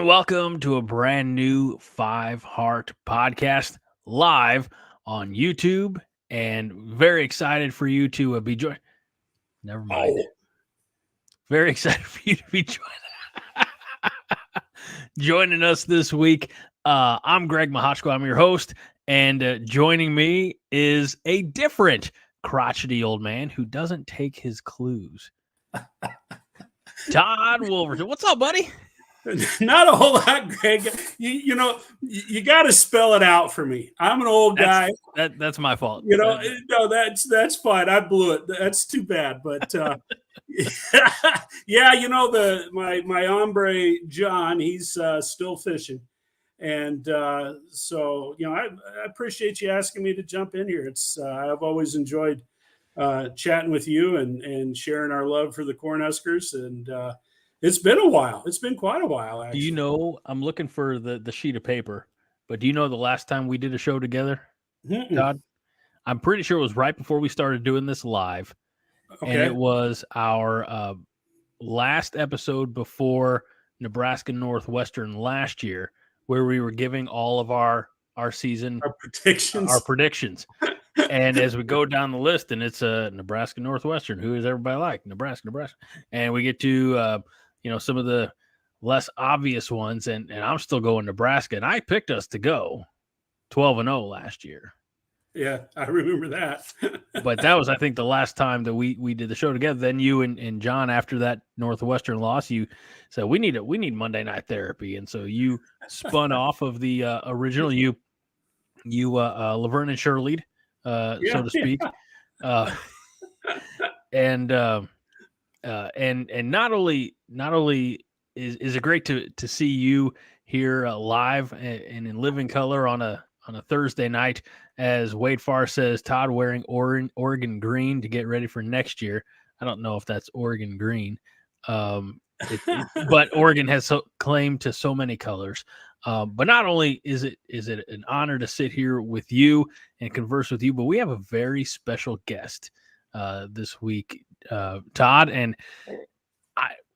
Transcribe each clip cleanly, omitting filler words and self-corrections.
welcome to a brand new Five Heart podcast live on YouTube, and very excited for you to be joined. Never mind. Oh. Very excited for you to be joining us this week. I'm Greg Mahochko. I'm your host, and joining me is a different crotchety old man who doesn't take his clues. Todd Wolverton. What's up, buddy? Not a whole lot, Greg. You got to spell it out for me. I'm an old guy. That's my fault. No, that's fine. I blew it. That's too bad. But yeah, my hombre John, he's still fishing, and so I appreciate you asking me to jump in here. I've always enjoyed chatting with you and sharing our love for the Cornhuskers, and it's been a while. It's been quite a while, actually. Do you know, I'm looking for the sheet of paper, but do you know the last time we did a show together, Todd? I'm pretty sure it was right before we started doing this live. Okay. And it was our last episode before Nebraska Northwestern last year, where we were giving all of our season predictions. And as we go down the list, and it's Nebraska Northwestern, who is everybody like? Nebraska. And we get to some of the less obvious ones, and I'm still going Nebraska, and I picked us to go 12-0 last year. Yeah, I remember that. But that was, I think, the last time that we did the show together. Then you and John, after that Northwestern loss, you said we need Monday Night Therapy, and so you spun off of the original. You Laverne and Shirley'd, so to speak, and not only is it great to see you here live and in living color on a Thursday night, as Wade Farr says, Todd wearing Oregon green to get ready for next year. I don't know if that's Oregon green, but Oregon has claim to so many colors. But not only is it an honor to sit here with you and converse with you, but we have a very special guest this week, Todd, and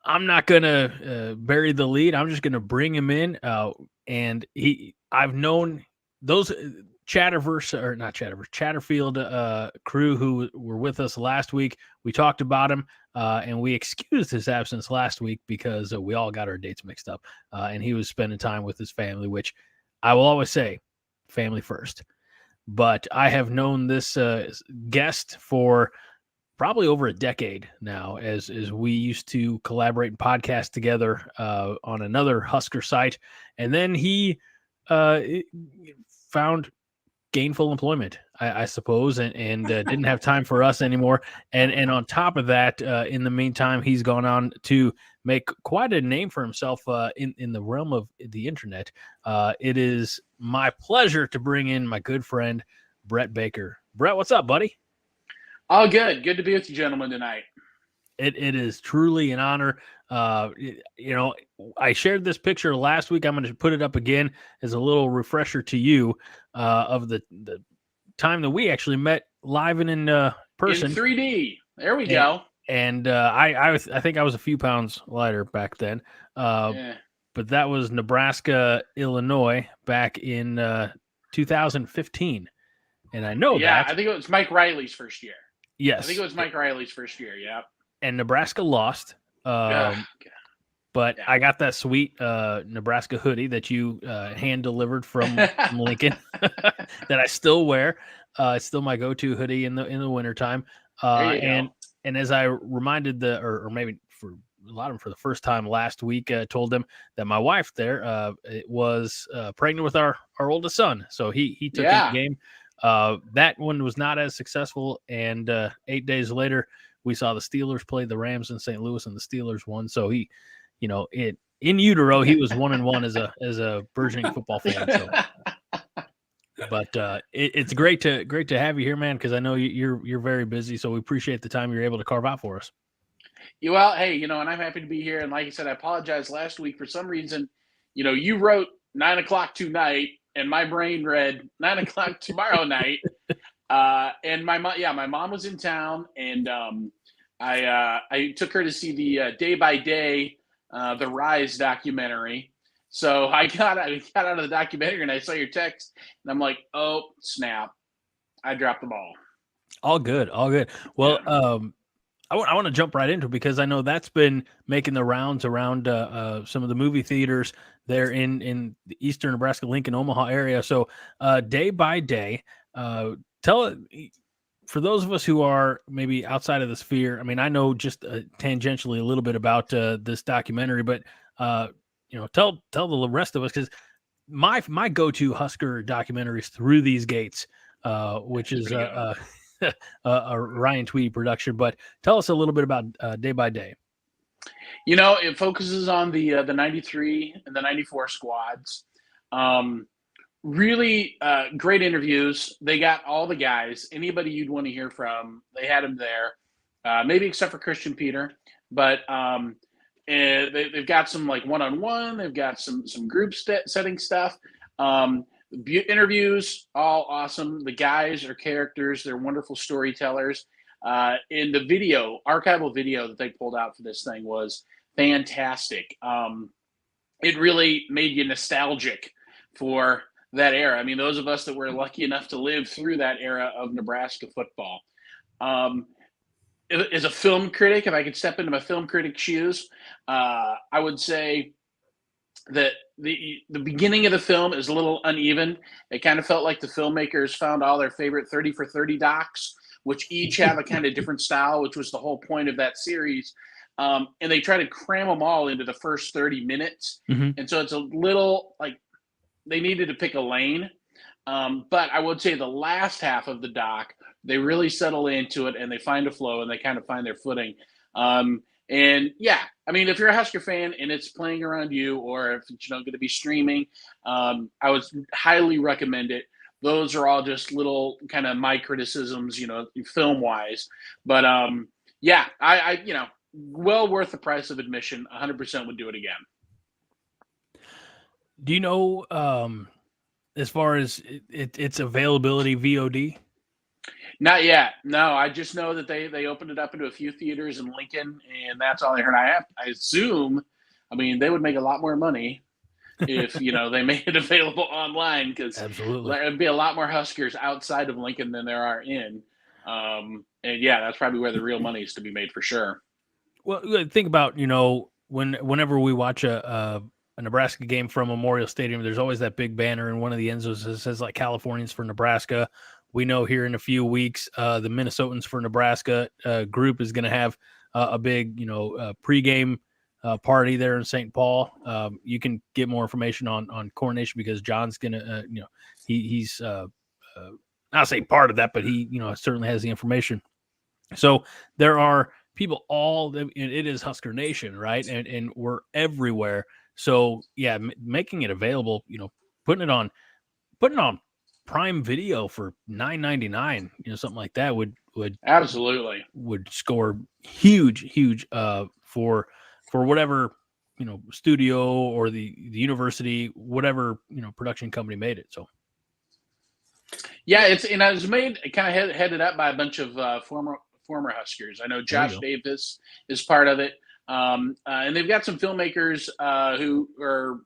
I'm not going to bury the lead. I'm just going to bring him in, and I've known those Chatterfield crew who were with us last week. We talked about him, and we excused his absence last week because we all got our dates mixed up, and he was spending time with his family, which I will always say, family first. But I have known this guest for probably over a decade now, as we used to collaborate and podcast together on another Husker site. And then he found gainful employment, I suppose, and didn't have time for us anymore. And on top of that, in the meantime, he's gone on to make quite a name for himself in the realm of the internet. It is my pleasure to bring in my good friend, Brett Baker. Brett, what's up, buddy? Oh, good. Good to be with you gentlemen tonight. It is truly an honor. I shared this picture last week. I'm going to put it up again as a little refresher to you of the time that we actually met live and in person. In 3D. There we go. And I think I was a few pounds lighter back then. But that was Nebraska, Illinois back in 2015. And I know that. Yeah, I think it was Mike Riley's first year. Yes. I think it was Mike Riley's first year, yeah. And Nebraska lost. But yeah. I got that sweet Nebraska hoodie that you hand-delivered from Lincoln that I still wear. It's still my go-to hoodie in the wintertime. And as I reminded or maybe for a lot of them for the first time last week, told them that my wife there was pregnant with our oldest son. So he took the game. That one was not as successful, and 8 days later, we saw the Steelers play the Rams in St. Louis, and the Steelers won. So he, in utero, he was 1-1 as a burgeoning football fan. So. But it's great to have you here, man, because I know you're very busy. So we appreciate the time you're able to carve out for us. Well, hey, and I'm happy to be here. And like I said, I apologize last week for some reason. You wrote 9:00 tonight. And my brain read 9:00 tomorrow night. And my mom was in town, and I took her to see the Day by Day, the Rise documentary. So I got out of the documentary and I saw your text and I'm like, oh snap, I dropped the ball. All good, all good. Well, I want to jump right into it because I know that's been making the rounds around some of the movie theaters there in the eastern Nebraska, Lincoln, Omaha area. So day by day, tell for those of us who are maybe outside of the sphere. I mean, I know just tangentially a little bit about this documentary, but tell the rest of us, because my go-to Husker documentaries Through These Gates, which is a Ryan Tweedy production. But tell us a little bit about Day by Day. It focuses on the 93 and the 94 squads. Really great interviews. They got all the guys, anybody you'd want to hear from, they had them there, maybe except for Christian Peter. But they've got some like one-on-one. They've got some group setting stuff. Interviews, all awesome. The guys are characters. They're wonderful storytellers. And the video, archival video that they pulled out for this thing was fantastic. It really made you nostalgic for that era. I mean, those of us that were lucky enough to live through that era of Nebraska football. As a film critic, if I could step into my film critic shoes, I would say that the beginning of the film is a little uneven. It kind of felt like the filmmakers found all their favorite 30 for 30 docs, which each have a kind of different style, which was the whole point of that series. And they try to cram them all into the first 30 minutes. Mm-hmm. And so it's a little like they needed to pick a lane. But I would say the last half of the doc, they really settle into it and they find a flow and they kind of find their footing. And yeah, I mean, if you're a Husker fan and it's playing around you, or if it's going to be streaming, I would highly recommend it. Those are all just little kind of my criticisms, film wise. But yeah, I well worth the price of admission. 100% would do it again. Do you know, as far as its availability VOD? Not yet. No, I just know that they opened it up into a few theaters in Lincoln, and that's all I heard. I assume, I mean, they would make a lot more money if they made it available online, because there'd be a lot more Huskers outside of Lincoln than there are in. And yeah, that's probably where the real money is to be made for sure. Well, think about whenever we watch a Nebraska game from Memorial Stadium, there's always that big banner in one of the end zones that says like Californians for Nebraska. We know here in a few weeks, the Minnesotans for Nebraska group is going to have a big, pregame party there in St. Paul. You can get more information on Coronation because John's going to, he's not say part of that, but he, certainly has the information. So there are people it is Husker Nation, right? And we're everywhere. So yeah, making it available, putting it on Prime Video for $9.99, something like that would absolutely would score huge for whatever studio or the university, whatever production company made it. So yeah, it was made kind of headed up by a bunch of former Huskers. I know Josh Davis is part of it, and they've got some filmmakers who are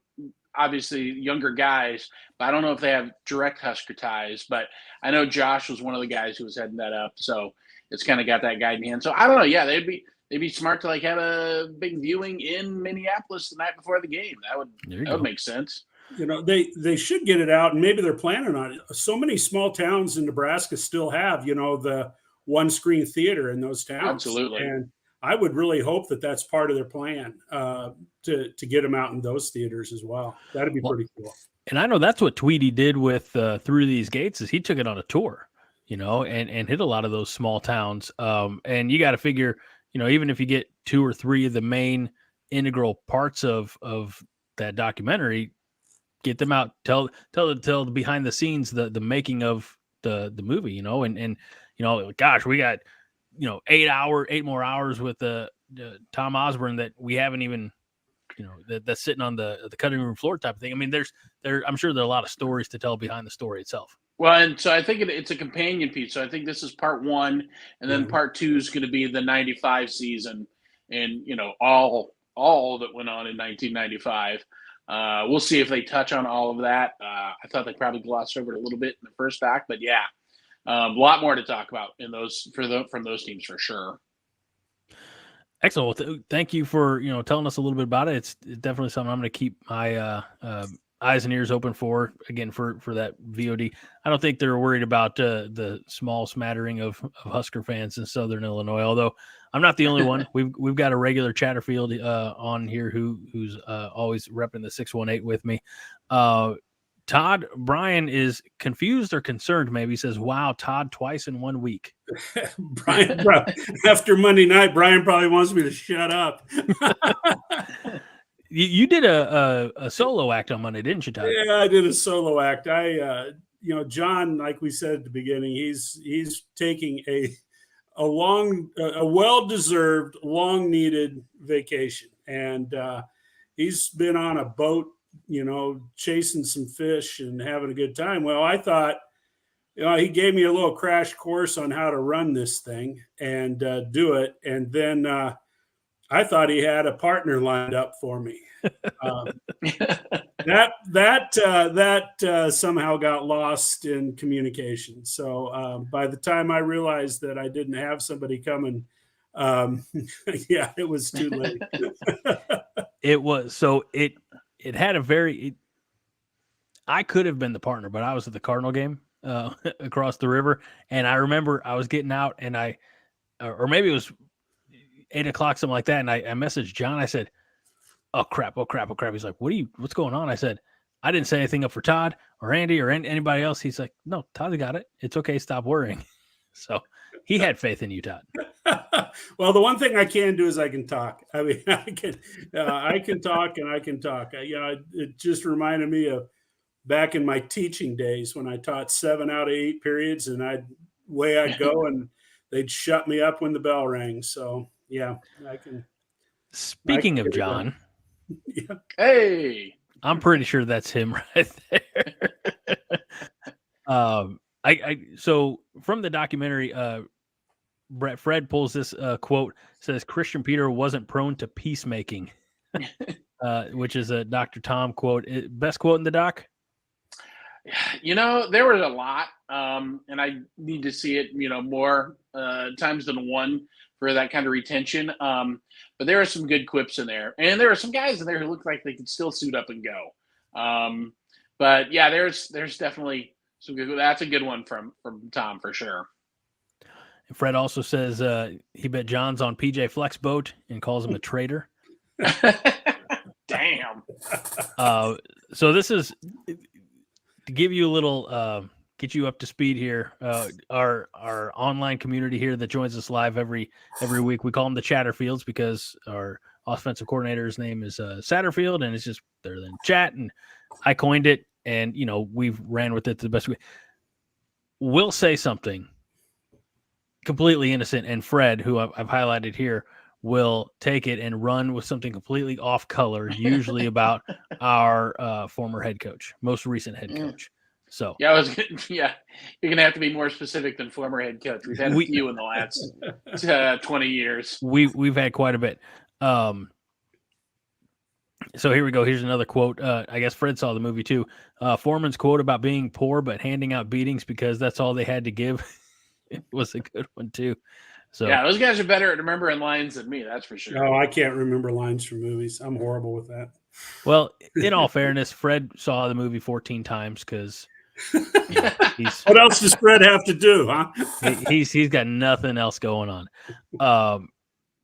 obviously younger guys, but I don't know if they have direct Husker ties. But I know Josh was one of the guys who was heading that up, so it's kind of got that guide in hand. So I don't know. Yeah, they'd be smart to like have a big viewing in Minneapolis the night before the game. That would make sense. They should get it out, and maybe they're planning on it. So many small towns in Nebraska still have the one screen theater in those towns. Absolutely. And I would really hope that that's part of their plan to get them out in those theaters as well. That'd be pretty cool. And I know that's what Tweedy did with Through These Gates is he took it on a tour, and hit a lot of those small towns. And you got to figure, even if you get 2 or 3 of the main integral parts of that documentary, get them out, tell the behind the scenes, the making of the movie, and gosh, we got 8 more hours with Tom Osborne that we haven't even that's sitting on the cutting room floor type of thing. I mean, I'm sure there are a lot of stories to tell behind the story itself. Well, and so I think it's a companion piece. So I think this is part 1, and then part 2 is going to be the 95 season, and all that went on in 1995. We'll see if they touch on all of that. I thought they probably glossed over it a little bit in the first doc, but yeah, a lot more to talk about in those from those teams for sure. Excellent. Well, thank you for telling us a little bit about it. It's definitely something I'm going to keep my eyes and ears open for. Again, for that VOD. I don't think they're worried about the small smattering of Husker fans in Southern Illinois. Although I'm not the only one. We've got a regular Chatterfield on here who's always repping the 618 with me. Todd Brian is confused or concerned. Maybe he says, "Wow, Todd twice in 1 week." Brian, after Monday night, Brian probably wants me to shut up. You did a solo act on Monday, didn't you, Todd? Yeah, I did a solo act. John, like we said at the beginning, he's taking a well-deserved, long-needed vacation, and he's been on a boat, chasing some fish and having a good time. Well, I thought, he gave me a little crash course on how to run this thing and do it. And then I thought he had a partner lined up for me. That somehow got lost in communication. So by the time I realized that I didn't have somebody coming, yeah, it was too late. It was. So it had a very. I could have been the partner, but I was at the Cardinal game across the river, and I remember I was getting out, and or maybe it was 8 o'clock, something like that, and I messaged John. I said, "Oh crap! Oh crap! Oh crap!" He's like, "What's going on?" I said, "I didn't say anything up for Todd or Andy or anybody else." He's like, "No, Todd's got it. It's okay. Stop worrying." So he had faith in you, Todd. Well, the one thing I can do is I can talk. I mean, I can talk and I can talk. It just reminded me of back in my teaching days when I taught 7 out of 8 periods, and I'd go and they'd shut me up when the bell rang. So yeah, I can. Speaking of John, yeah. Hey, I'm pretty sure that's him right there. So from the documentary, Fred pulls this quote, says Christian Peter wasn't prone to peacemaking, which is a Dr. Tom quote. Best quote in the doc? There was a lot, and I need to see it, more times than one for that kind of retention. But there are some good quips in there, and there are some guys in there who look like they could still suit up and go. But yeah, there's definitely some good. That's a good one from Tom for sure. And Fred also says he bet John's on PJ Flex boat and calls him a traitor. Damn. So this is to give you a little, get you up to speed here. Our online community here that joins us live every week. We call them the Chatterfields because our offensive coordinator's name is Satterfield, and it's just better than chat. And I coined it, and we've ran with it the best way. We'll say something completely innocent, and Fred, who I've highlighted here, will take it and run with something completely off color, usually about our former head coach, most recent head coach. So yeah, you're gonna have to be more specific than former head coach. We've had a few in the last 20 years. We've had quite a bit. So here we go. Here's another quote. I guess Fred saw the movie too. Foreman's quote about being poor but handing out beatings because that's all they had to give. It was a good one too. So yeah, those guys are better at remembering lines than me. That's for sure. No, I can't remember lines from movies. I'm horrible with that. Well, in all fairness, Fred saw the movie 14 times because what else does Fred have to do, huh? he's got nothing else going on.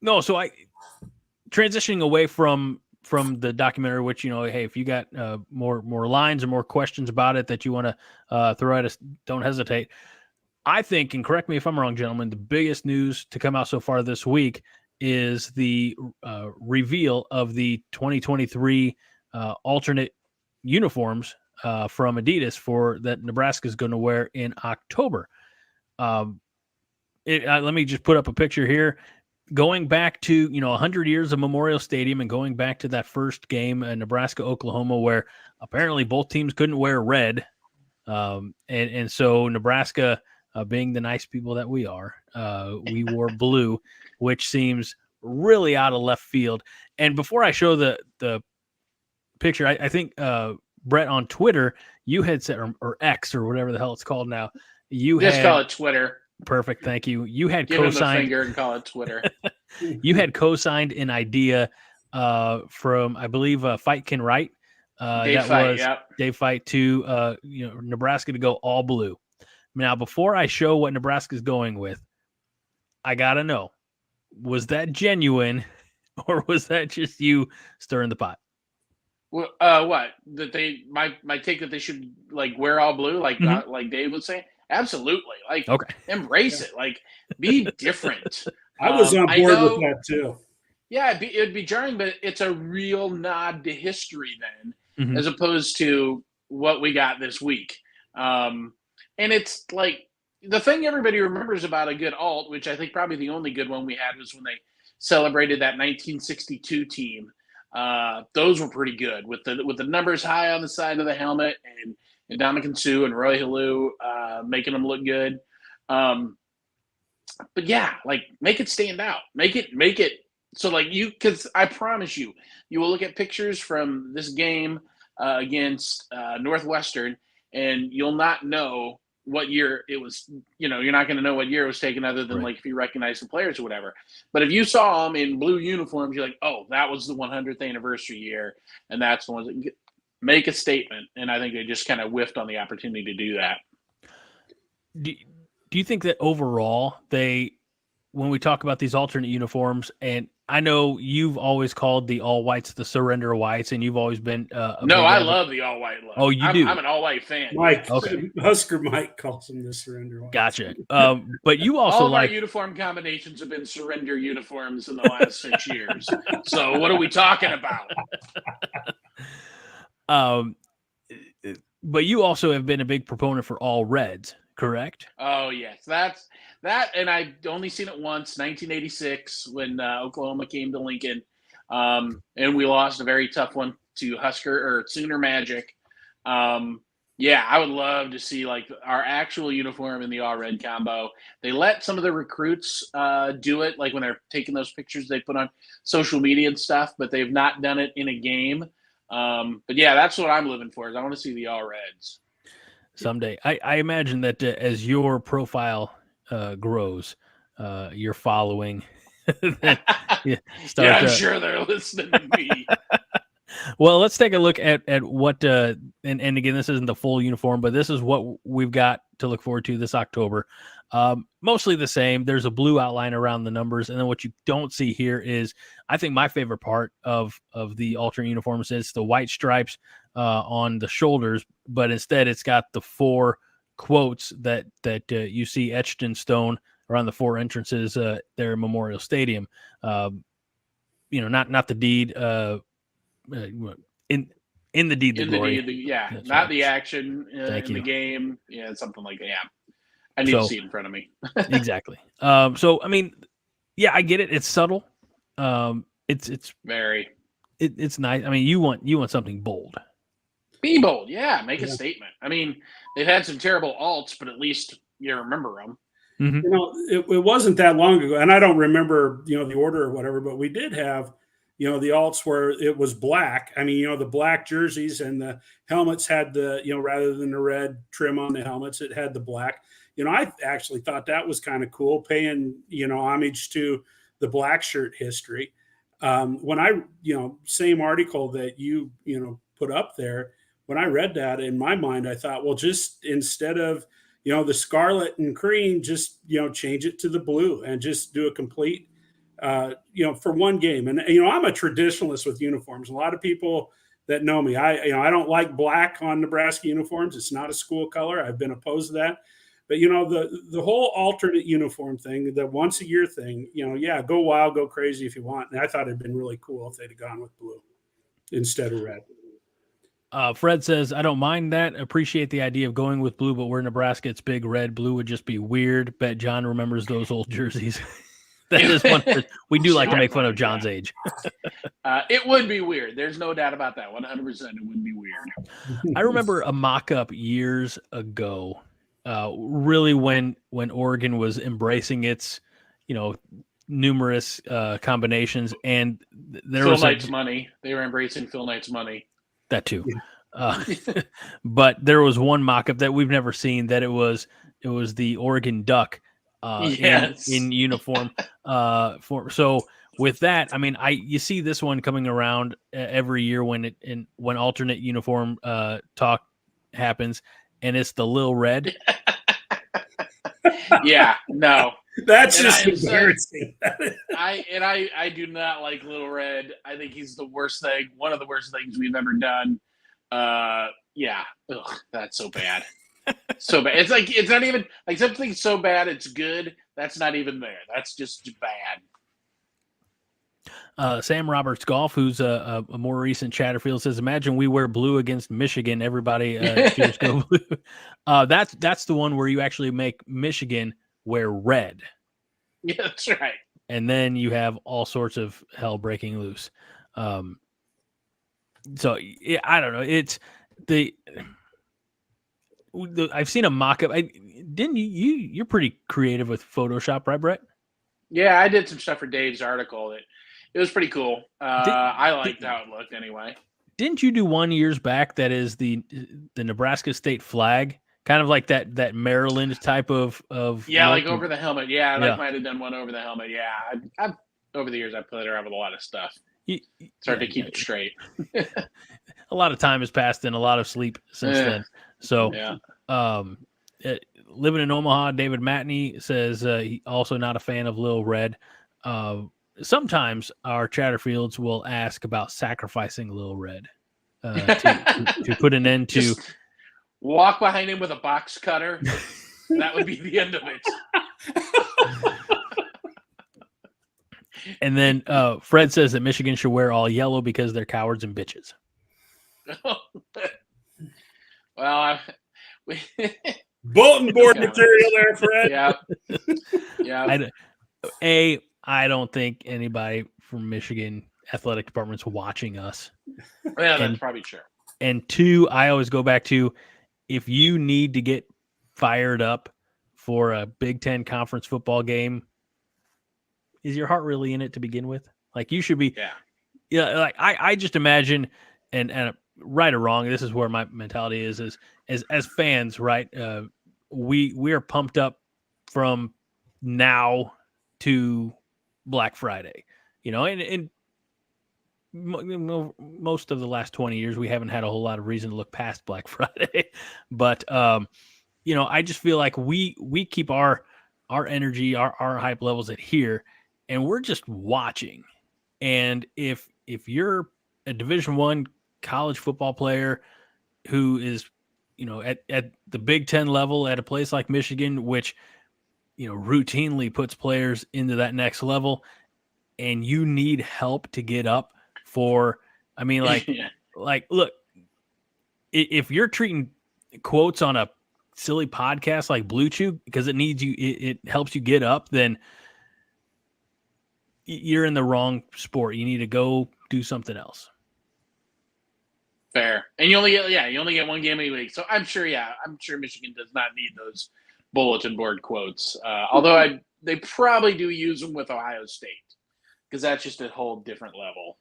No, so transitioning away from the documentary, which hey, if you got more lines or more questions about it that you want to throw at us, don't hesitate. I think, and correct me if I'm wrong, gentlemen, the biggest news to come out so far this week is the reveal of the 2023 alternate uniforms from Adidas that Nebraska is going to wear in October. Let me just put up a picture here. Going back to 100 years of Memorial Stadium and going back to that first game in Nebraska, Oklahoma, where apparently both teams couldn't wear red, and so Nebraska. Being the nice people that we are, we wore blue, which seems really out of left field. And before I show the picture. I think Brett on Twitter, you had said, or X or whatever the hell it's called now. You just had, call it Twitter. Perfect, thank you. You had Give him the co-signed finger and call it Twitter. You had co-signed an idea from, I believe, Fight Can Write. Dave Fight to Nebraska to go all blue. Now, before I show what Nebraska's going with, I gotta know, was that genuine, or was that just you stirring the pot? What? That they my take that they should like wear all blue, like like Dave was saying. Absolutely, like embrace it, like be different. I was on board with that too. Yeah, it'd be jarring, but it's a real nod to history then, as opposed to what we got this week. And it's like the thing everybody remembers about a good alt, which I think probably the only good one we had was when they celebrated that 1962 team. Those were pretty good with the numbers high on the side of the helmet and Dominican Sue and Roy Halou making them look good. But yeah, like make it stand out. Make it so like because I promise you will look at pictures from this game against Northwestern and you'll not know what year it was. You're not going to know what year it was taken other than like if you recognize the players or whatever. But if you saw them in blue uniforms, you're like, oh, that was the 100th anniversary year, and that's the ones that make a statement. And I think they just kind of whiffed on the opportunity to do that. Do you think that overall when we talk about these alternate uniforms, and I know you've always called the all whites the surrender whites, and you've always been I love the all white look. Oh, you do? I'm an all white fan. Mike, Husker Mike calls them the surrender whites. Gotcha. But you also all of our uniform combinations have been surrender uniforms in the last 6 years. So what are we talking about? But you also have been a big proponent for all reds, correct? Oh yes, that's that, and I've only seen it once, 1986, when Oklahoma came to Lincoln, and we lost a very tough one to Sooner Magic. Yeah, I would love to see like our actual uniform in the all red combo. They let some of the recruits do it, like when they're taking those pictures they put on social media and stuff, but they've not done it in a game. But yeah, that's what I'm living for. Is I want to see the all reds someday. I imagine that as your profile grows, you're following. I'm sure they're listening to me. Well, let's take a look at what and again, this isn't the full uniform, but this is what we've got to look forward to this October. Mostly the same. There's a blue outline around the numbers, and then what you don't see here is, I think my favorite part of the alternate uniforms is the white stripes on the shoulders, but instead it's got the 4 quotes that you see etched in stone around the 4 entrances there at Memorial Stadium. Not the deed. In the deed, the glory. Not right. The action in the game. Yeah, something like that. Yeah. I need to see it in front of me. Exactly. So I mean, yeah, I get it. It's subtle. It's very. It's nice. I mean, you want something bold. Be bold. Yeah, make a statement. I mean, they've had some terrible alts, but at least you remember them. Mm-hmm. It wasn't that long ago, and I don't remember the order or whatever, but we did have the alts where it was black. I mean, the black jerseys and the helmets had the rather than the red trim on the helmets, it had the black. I actually thought that was kind of cool, paying homage to the Blackshirt history. When I same article that you put up there, when I read that, in my mind I thought, well, just instead of the scarlet and cream, just change it to the blue and just do a complete for one game. And I'm a traditionalist with uniforms. A lot of people that know me, I don't like black on Nebraska uniforms. It's not a school color. I've been opposed to that. But the whole alternate uniform thing, the once a year thing, go wild, go crazy if you want. And I thought it'd been really cool if they'd have gone with blue instead of red. Fred says, I don't mind that. Appreciate the idea of going with blue, but we're Nebraska. It's big red. Blue would just be weird. Bet John remembers those old jerseys. That is one. We do like to make fun of John's age. It would be weird. There's no doubt about that. 100%. It would be weird. I remember a mock-up years ago. Really when Oregon was embracing its, numerous combinations, and there Phil was Knight's money. They were embracing Phil Knight's money. That too. But there was one mock-up that we've never seen that it was the Oregon Duck in uniform. So with that, I mean, you see this one coming around every year when alternate uniform talk happens, and it's the Lil Red. Yeah, no. That's just embarrassing. I do not like Little Red. I think he's the worst thing, one of the worst things we've ever done. Yeah. Ugh, that's so bad. So bad. It's like, it's not even like something so bad it's good. That's not even there. That's just bad. Sam Roberts Golf, who's a more recent Chatterfield, says, "Imagine we wear blue against Michigan. Everybody cheers, go blue." That's the one where you actually make Michigan wear red. Yeah, that's right. And then you have all sorts of hell breaking loose. So I don't know. It's I've seen a mock-up. Didn't you're pretty creative with Photoshop, right, Brett? Yeah, I did some stuff for Dave's article. It was pretty cool. I liked how it looked anyway. Didn't you do one years back that is the Nebraska state flag? Kind of like that Maryland type of yeah, like over the helmet. Yeah, I might have done one over the helmet. Yeah, I've over the years I played around with a lot of stuff. It's hard to keep it straight. A lot of time has passed and a lot of sleep since then. So, living in Omaha, David Matney says he also not a fan of Lil Red. Sometimes our Chatterfields will ask about sacrificing Lil Red to put an end to. Just walk behind him with a box cutter. That would be the end of it. And then Fred says that Michigan should wear all yellow because they're cowards and bitches. Well, bulletin board material there, Fred. Yeah. I don't think anybody from Michigan athletic department's watching us. Yeah, that's probably true. And two, I always go back to, if you need to get fired up for a Big Ten conference football game, is your heart really in it to begin with? Like, you should be. Yeah. Like I just imagine, and right or wrong, this is where my mentality is as fans, right? We are pumped up from now to Black Friday, and most of the last 20 years, we haven't had a whole lot of reason to look past Black Friday, but I just feel like we keep our energy, our hype levels at here, and we're just watching. And if you're a Division I college football player who is, at the Big Ten level at a place like Michigan, which, routinely puts players into that next level, and you need help to get up for, look, if you're treating quotes on a silly podcast like Blue Chew because it helps you get up, then you're in the wrong sport. You need to go do something else. Fair. And you only get one game a week. So I'm sure Michigan does not need those bulletin board quotes. Although they probably do use them with Ohio State, because that's just a whole different level.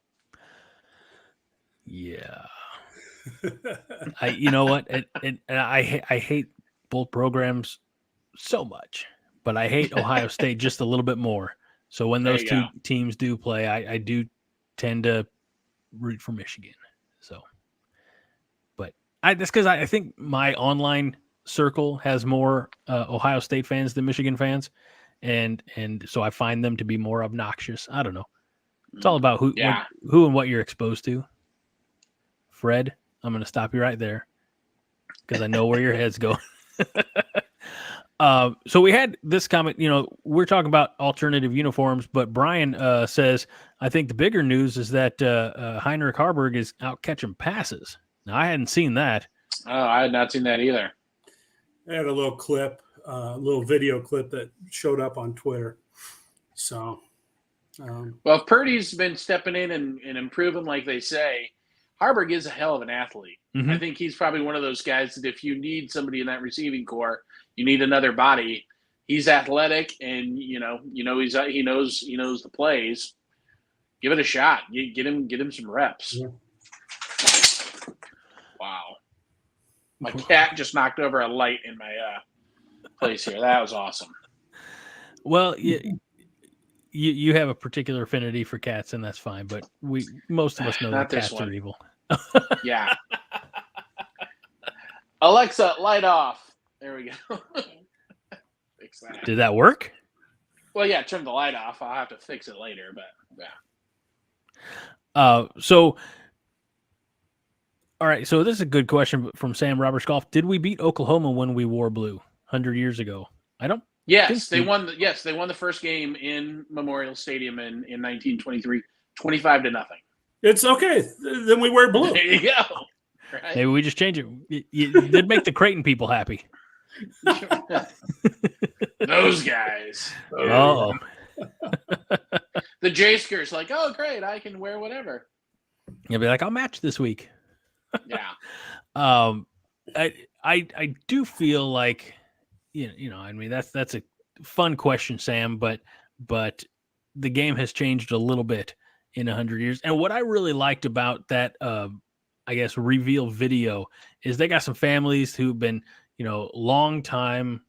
Yeah. You know what? And I hate both programs so much, but I hate Ohio State just a little bit more. So when those two teams do play, I do tend to root for Michigan. So, but that's because I think my online circle has more Ohio State fans than Michigan fans, and so I find them to be more obnoxious. I don't know. It's all about who and what you're exposed to. Fred, I'm going to stop you right there because I know where your head's going. So we had this comment, we're talking about alternative uniforms, but Brian says, I think the bigger news is that Heinrich Harburg is out catching passes. Now, I hadn't seen that. Oh, I had not seen that either. I had a little clip, little video clip that showed up on Twitter. So, well, if Purdy's been stepping in and improving like they say, Harburg is a hell of an athlete. Mm-hmm. I think he's probably one of those guys that if you need somebody in that receiving corps, you need another body. He's athletic, and he knows the plays. Give it a shot. Get him some reps. Wow. My cat just knocked over a light in my place here. That was awesome. Well, you have a particular affinity for cats, and that's fine. But most of us know that cats are evil. Yeah. Alexa, light off. There we go. Fix that. Did that work? Well, yeah, turn the light off. I'll have to fix it later, but yeah. So, all right. So this is a good question from Sam Roberts Golf. Did we beat Oklahoma when we wore blue 100 years ago? I don't. Yes, they won. They won the first game in Memorial Stadium in 1923, 25-0. It's okay. Then we wear blue. There you go. Right? Maybe we just change it. You did make the Creighton people happy. Those guys. Oh. The J-Skers like, oh, great, I can wear whatever. You'll be like, I'll match this week. Yeah. I do feel like, I mean, that's a fun question, Sam, but the game has changed a little bit in 100 years. And what I really liked about that, I guess, reveal video is they got some families who've been, long time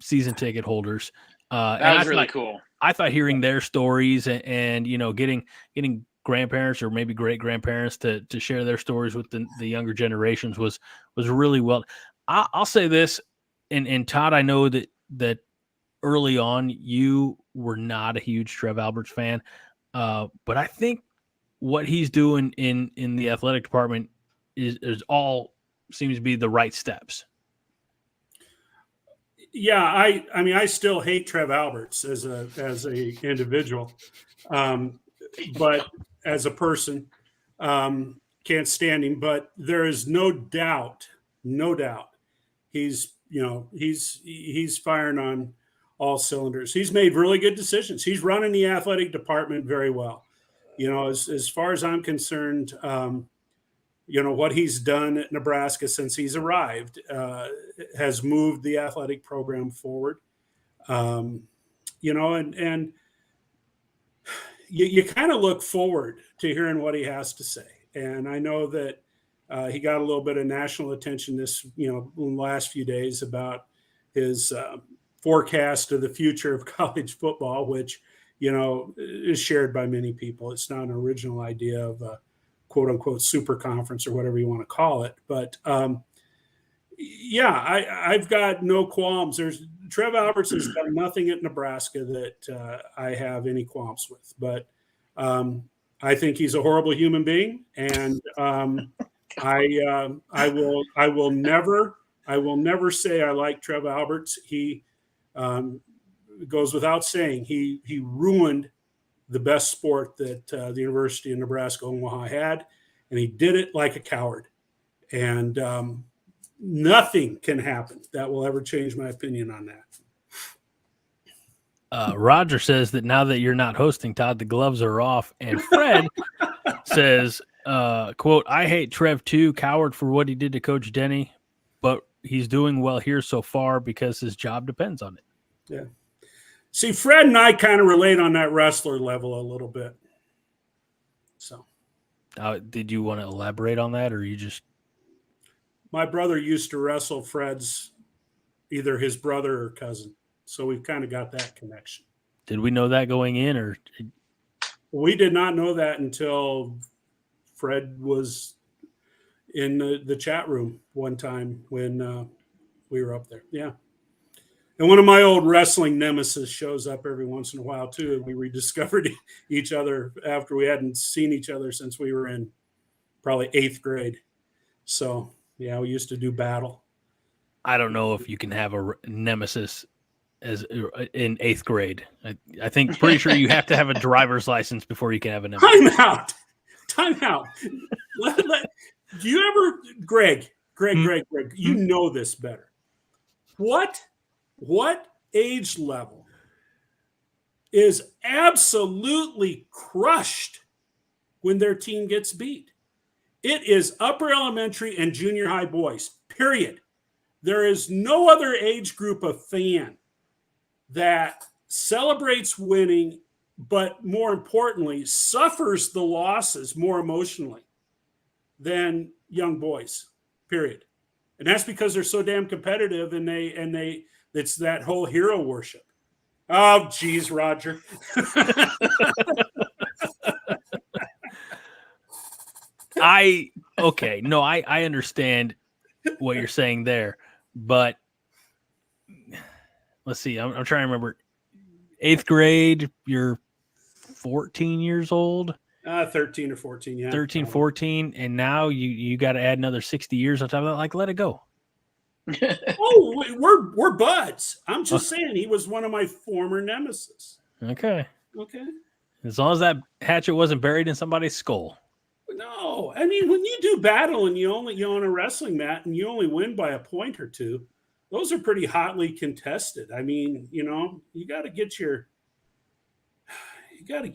season ticket holders. That was really cool. I thought hearing their stories and getting grandparents or maybe great grandparents to share their stories with the younger generations was really well. I'll say this, and Todd, I know that early on you were not a huge Trev Alberts fan, but I think what he's doing in the athletic department is all seems to be the right steps. Yeah, I mean, I still hate Trev Alberts as a individual, but as a person, can't stand him. But there is no doubt, he's firing on all cylinders. He's made really good decisions. He's running the athletic department very well. As far as I'm concerned, what he's done at Nebraska since he's arrived has moved the athletic program forward. And you kind of look forward to hearing what he has to say. And I know that he got a little bit of national attention in the last few days about his forecast of the future of college football, which, is shared by many people. It's not an original idea of a quote unquote super conference or whatever you want to call it. But I've got no qualms. Trev Alberts has done nothing at Nebraska that I have any qualms with, but I think he's a horrible human being. And I will never say I like Trev Alberts. He goes without saying, he ruined the best sport that the University of Nebraska Omaha had, and he did it like a coward. And nothing can happen that will ever change my opinion on that. Roger says that now that you're not hosting, Todd, the gloves are off. And Fred says, quote, I hate Trev too, coward for what he did to Coach Denny, but he's doing well here so far because his job depends on it. Yeah. See, Fred and I kind of relate on that wrestler level a little bit. So, did you want to elaborate on that, or you just? My brother used to wrestle Fred's, either his brother or cousin, so we've kind of got that connection. Did we know that going in, or? We did not know that until Fred was in the chat room one time when we were up there. Yeah. And one of my old wrestling nemesis shows up every once in a while, too. And we rediscovered each other after we hadn't seen each other since we were in probably 8th grade. So, yeah, we used to do battle. I don't know if you can have a nemesis as in 8th grade. I think pretty sure you have to have a driver's license before you can have a nemesis. Time out. Do you ever, Greg, you know this better. What age level is absolutely crushed when their team gets beat? It is upper elementary and junior high boys, period. There is no other age group of fan that celebrates winning, but more importantly, suffers the losses more emotionally than young boys, period. And that's because they're so damn competitive, and it's that whole hero worship. Oh, geez, Roger. I understand what you're saying there, but let's see. I'm trying to remember. 8th grade, you're 14 years old. 13 or 14, yeah. 13, probably. 14, and now you got to add another 60 years on top of that. Like, let it go. Oh, we're buds. I'm just saying he was one of my former nemesis. Okay. Okay. As long as that hatchet wasn't buried in somebody's skull. No, I mean, when you do battle and you on a wrestling mat and you only win by a point or two, those are pretty hotly contested. I mean, you got to get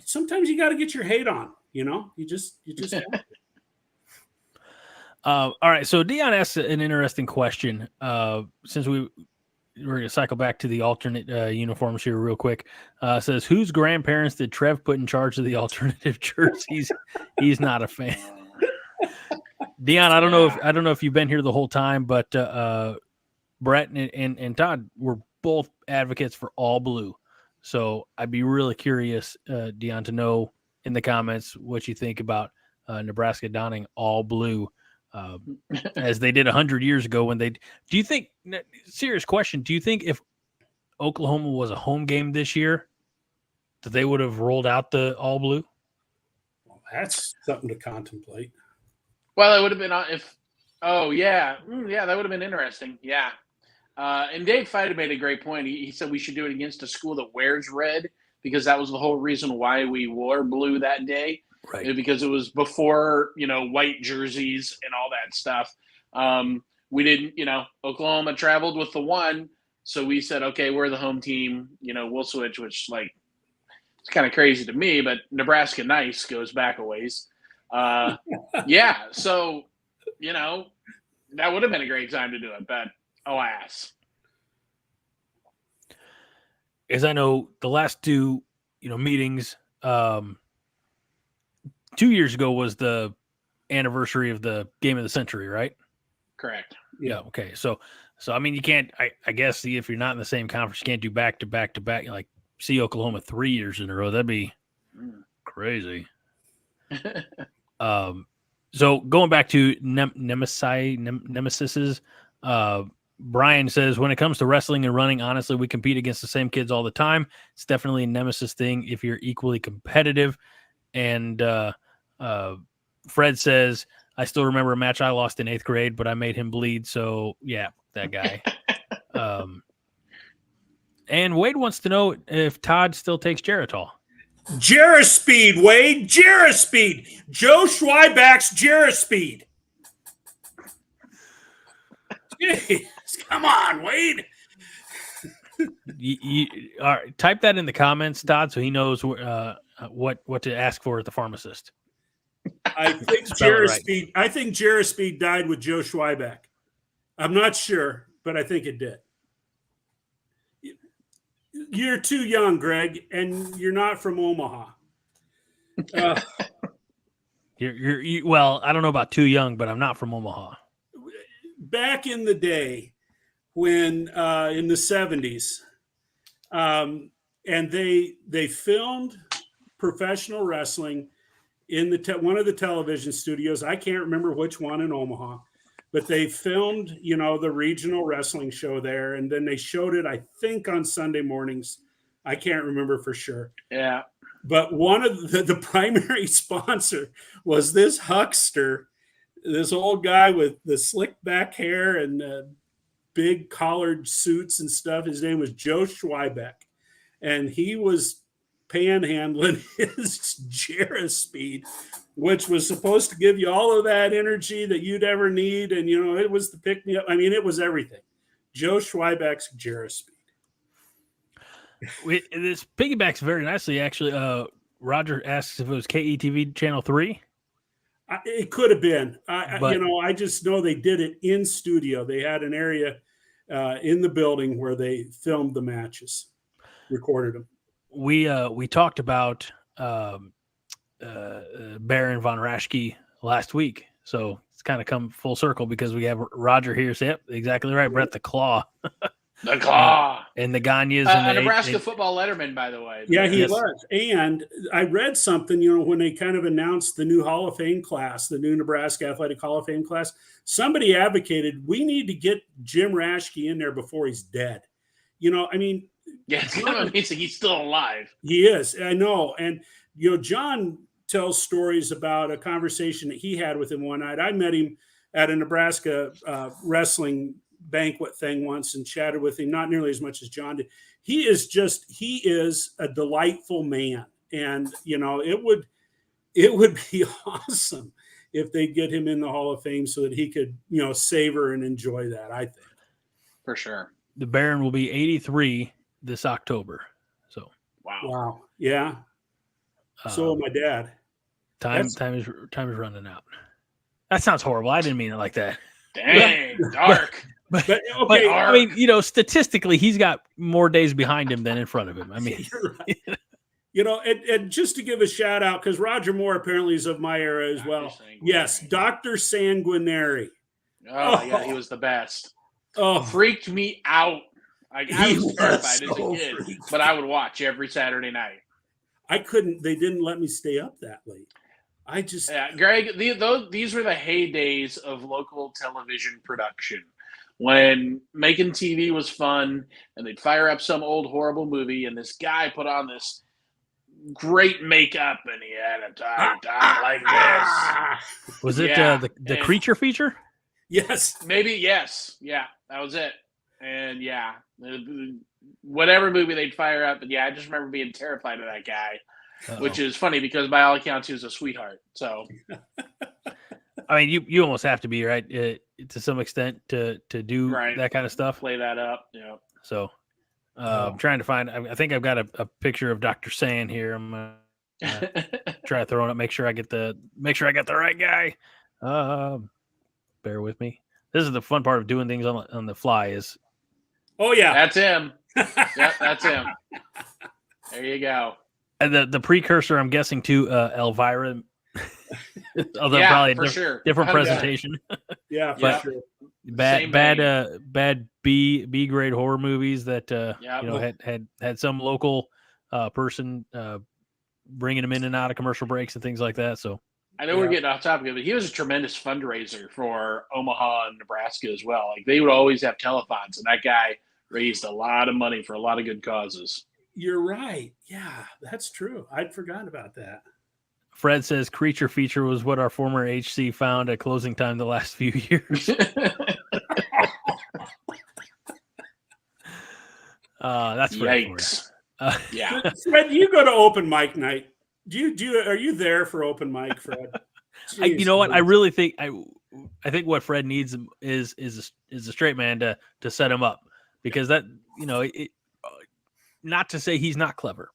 sometimes you got to get your hate on, you just have to. All right. So Dion asked an interesting question. Since we're going to cycle back to the alternate uniforms here real quick. Says, whose grandparents did Trev put in charge of the alternative jerseys? He's not a fan. Dion, I don't know if you've been here the whole time, but Brett and Todd were both advocates for all blue. So I'd be really curious, Dion, to know in the comments what you think about Nebraska donning all blue. As they did 100 years ago do you think, serious question, do you think if Oklahoma was a home game this year that they would have rolled out the all blue? Well, that's something to contemplate. Well, it would have been that would have been interesting. Yeah. And Dave Feida made a great point. He said we should do it against a school that wears red, because that was the whole reason why we wore blue that day. Right. Because it was before, white jerseys and all that stuff. We didn't, Oklahoma traveled with the 1. So we said, okay, we're the home team, we'll switch, which it's kind of crazy to me, but Nebraska nice goes back a ways. Yeah. So, that would have been a great time to do it, but alas. As I know, the last 2, meetings, 2 years ago was the anniversary of the game of the century, right? Correct. Yeah. Okay. So I mean, you can't. I guess if you're not in the same conference, you can't do back to back to back. Like see Oklahoma 3 years in a row. That'd be crazy. So going back to nemesises, Brian says, when it comes to wrestling and running, honestly, we compete against the same kids all the time. It's definitely a nemesis thing if you're equally competitive. And Fred says, I still remember a match I lost in 8th grade, but I made him bleed. So, yeah, that guy. And Wade wants to know if Todd still takes Geritol. Gerispeed, Wade. Gerispeed. Joe Schweiback's Gerispeed. Jeez, come on, Wade. All right, type that in the comments, Todd, so he knows what to ask for at the pharmacist. I think Gerispeed. Right. I think Gerispeed died with Joe Schweiback. I'm not sure, but I think it did. You're too young, Greg, and you're not from Omaha. Well, I don't know about too young, but I'm not from Omaha. Back in the day, when in the 70s, and they filmed professional wrestling in one of the television studios. I can't remember which one in Omaha, but they filmed, the regional wrestling show there. And then they showed it, I think, on Sunday mornings. I can't remember for sure. Yeah. But one of the primary sponsor was this huckster, this old guy with the slick back hair and big collared suits and stuff. His name was Joe Schweiback. And he was panhandling his Gerispeed, which was supposed to give you all of that energy that you'd ever need. And, it was the pick-me-up. I mean, it was everything. Joe Schweiback's Gerispeed. This piggybacks very nicely, actually. Roger asks if it was KETV Channel 3. It could have been. I just know they did it in studio. They had an area in the building where they filmed the matches, recorded them. We talked about Baron von Raschke last week, so it's kind of come full circle because we have Roger here. So, yep, exactly right. Brett the Claw. The Claw. And the Gagnes. A Nebraska football letterman, by the way. Yeah, he was. And I read something, when they kind of announced the new Hall of Fame class, the new Nebraska Athletic Hall of Fame class, somebody advocated we need to get Jim Raschke in there before he's dead. Yeah, it's kind of amazing he's still alive. He is, I know. And, John tells stories about a conversation that he had with him one night. I met him at a Nebraska wrestling banquet thing once and chatted with him, not nearly as much as John did. He is a delightful man. And, it would be awesome if they get him in the Hall of Fame so that he could, savor and enjoy that, I think. For sure. The Baron will be 83 this October. So, wow. Yeah. So will my dad. Time is running out. That sounds horrible. I didn't mean it like that. Dang, dark. But okay, statistically, he's got more days behind him than in front of him. You're right. And just to give a shout out, because Roger Moore apparently is of my era as well. Yes, Dr. Sanguinary. Oh, yeah, he was the best. Oh, freaked me out. I was terrified as a kid, but I would watch every Saturday night. I couldn't. They didn't let me stay up that late. Greg, these were the heydays of local television production, when making TV was fun, and they'd fire up some old horrible movie, and this guy put on this great makeup, and he had a tie like this. Was it the creature feature? Yes, maybe. Yes, yeah, that was it. And whatever movie they'd fire up, and I just remember being terrified of that guy. Which is funny because by all accounts he was a sweetheart. So, you almost have to be, right, to some extent to do that kind of stuff. Play that up, yeah. So, I'm trying to find. I think I've got a picture of Dr. Sand here. I'm gonna try throwing it. Make sure I got the right guy. Bear with me. This is the fun part of doing things on the fly. Is that's him. Yep, that's him. There you go. The precursor, I'm guessing, to Elvira, although probably a different presentation. Yeah, but sure. Bad B grade horror movies that had some local person bringing them in and out of commercial breaks and things like that. So I know we're getting off topic of it. He was a tremendous fundraiser for Omaha and Nebraska as well. Like, they would always have telethons, and that guy raised a lot of money for a lot of good causes. You're right. Yeah, that's true. I'd forgotten about that. Fred says creature feature was what our former HC found at closing time the last few years. That's Fred. Yikes. Yeah. Fred, you go to open mic night. Are you there for open mic, Fred? You know what? I really think I think what Fred needs is a straight man to set him up, because that, not to say he's not clever,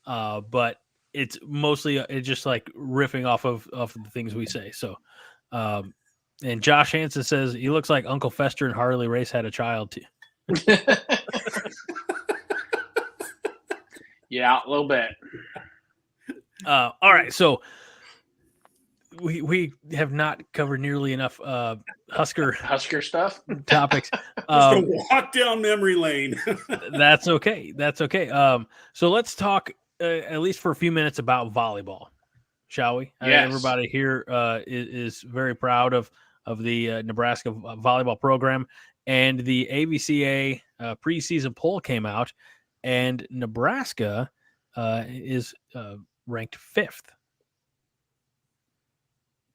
but it's mostly it's just like riffing off of the things we say. So, and Josh Hansen says he looks like Uncle Fester and Harley Race had a child too. Yeah, a little bit. All right, so we have not covered nearly enough Husker stuff topics. Just a walk down memory lane. That's okay. So let's talk at least for a few minutes about volleyball, shall we? Yes. Everybody here is very proud of the Nebraska volleyball program, and the AVCA preseason poll came out, and Nebraska is ranked 5th.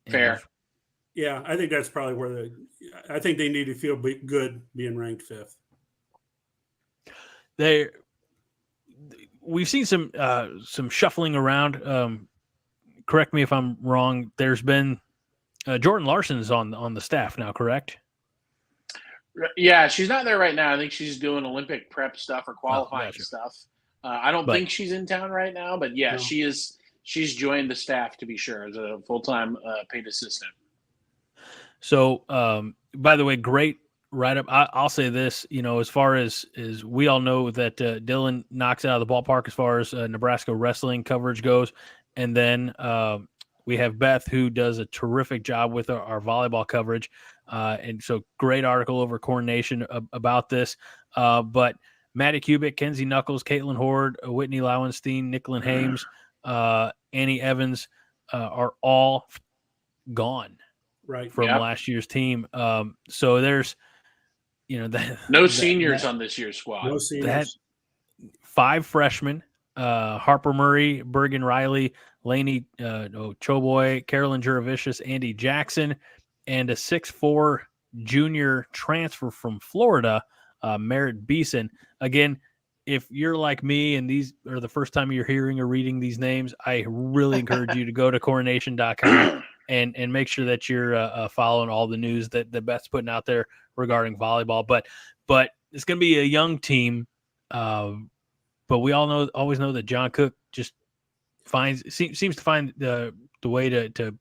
Fair. Yeah, I think that's probably where I think they need to feel good being ranked 5th. We've seen some shuffling around. Correct me if I'm wrong. There's been Jordan Larson's on the staff now, correct? Yeah, she's not there right now. I think she's doing Olympic prep stuff or qualifying stuff. I don't think she's in town right now, but yeah, she is. She's joined the staff, to be sure, as a full-time paid assistant. So, by the way, great write-up. I'll say this, as far as we all know that Dylan knocks it out of the ballpark as far as Nebraska wrestling coverage goes. And then We have Beth, who does a terrific job with our volleyball coverage. And so great article over Corn Nation about this. But Maddie Kubik, Kenzie Knuckles, Caitlin Horde, Whitney Lowenstein, Nicklin Hames, Annie Evans are all gone from last year's team. So there's, no seniors on this year's squad. No seniors. 5 freshmen, Harper Murray, Bergen Riley, Lainey Choboy, Carolyn Juravicius, Andy Jackson, and a 6'4" junior transfer from Florida, Merritt Beeson. Again, if you're like me and these are the first time you're hearing or reading these names, I really encourage you to go to coronation.com and make sure that you're following all the news that Beth's putting out there regarding volleyball. But it's going to be a young team. But we always know that John Cook just seems to find the way to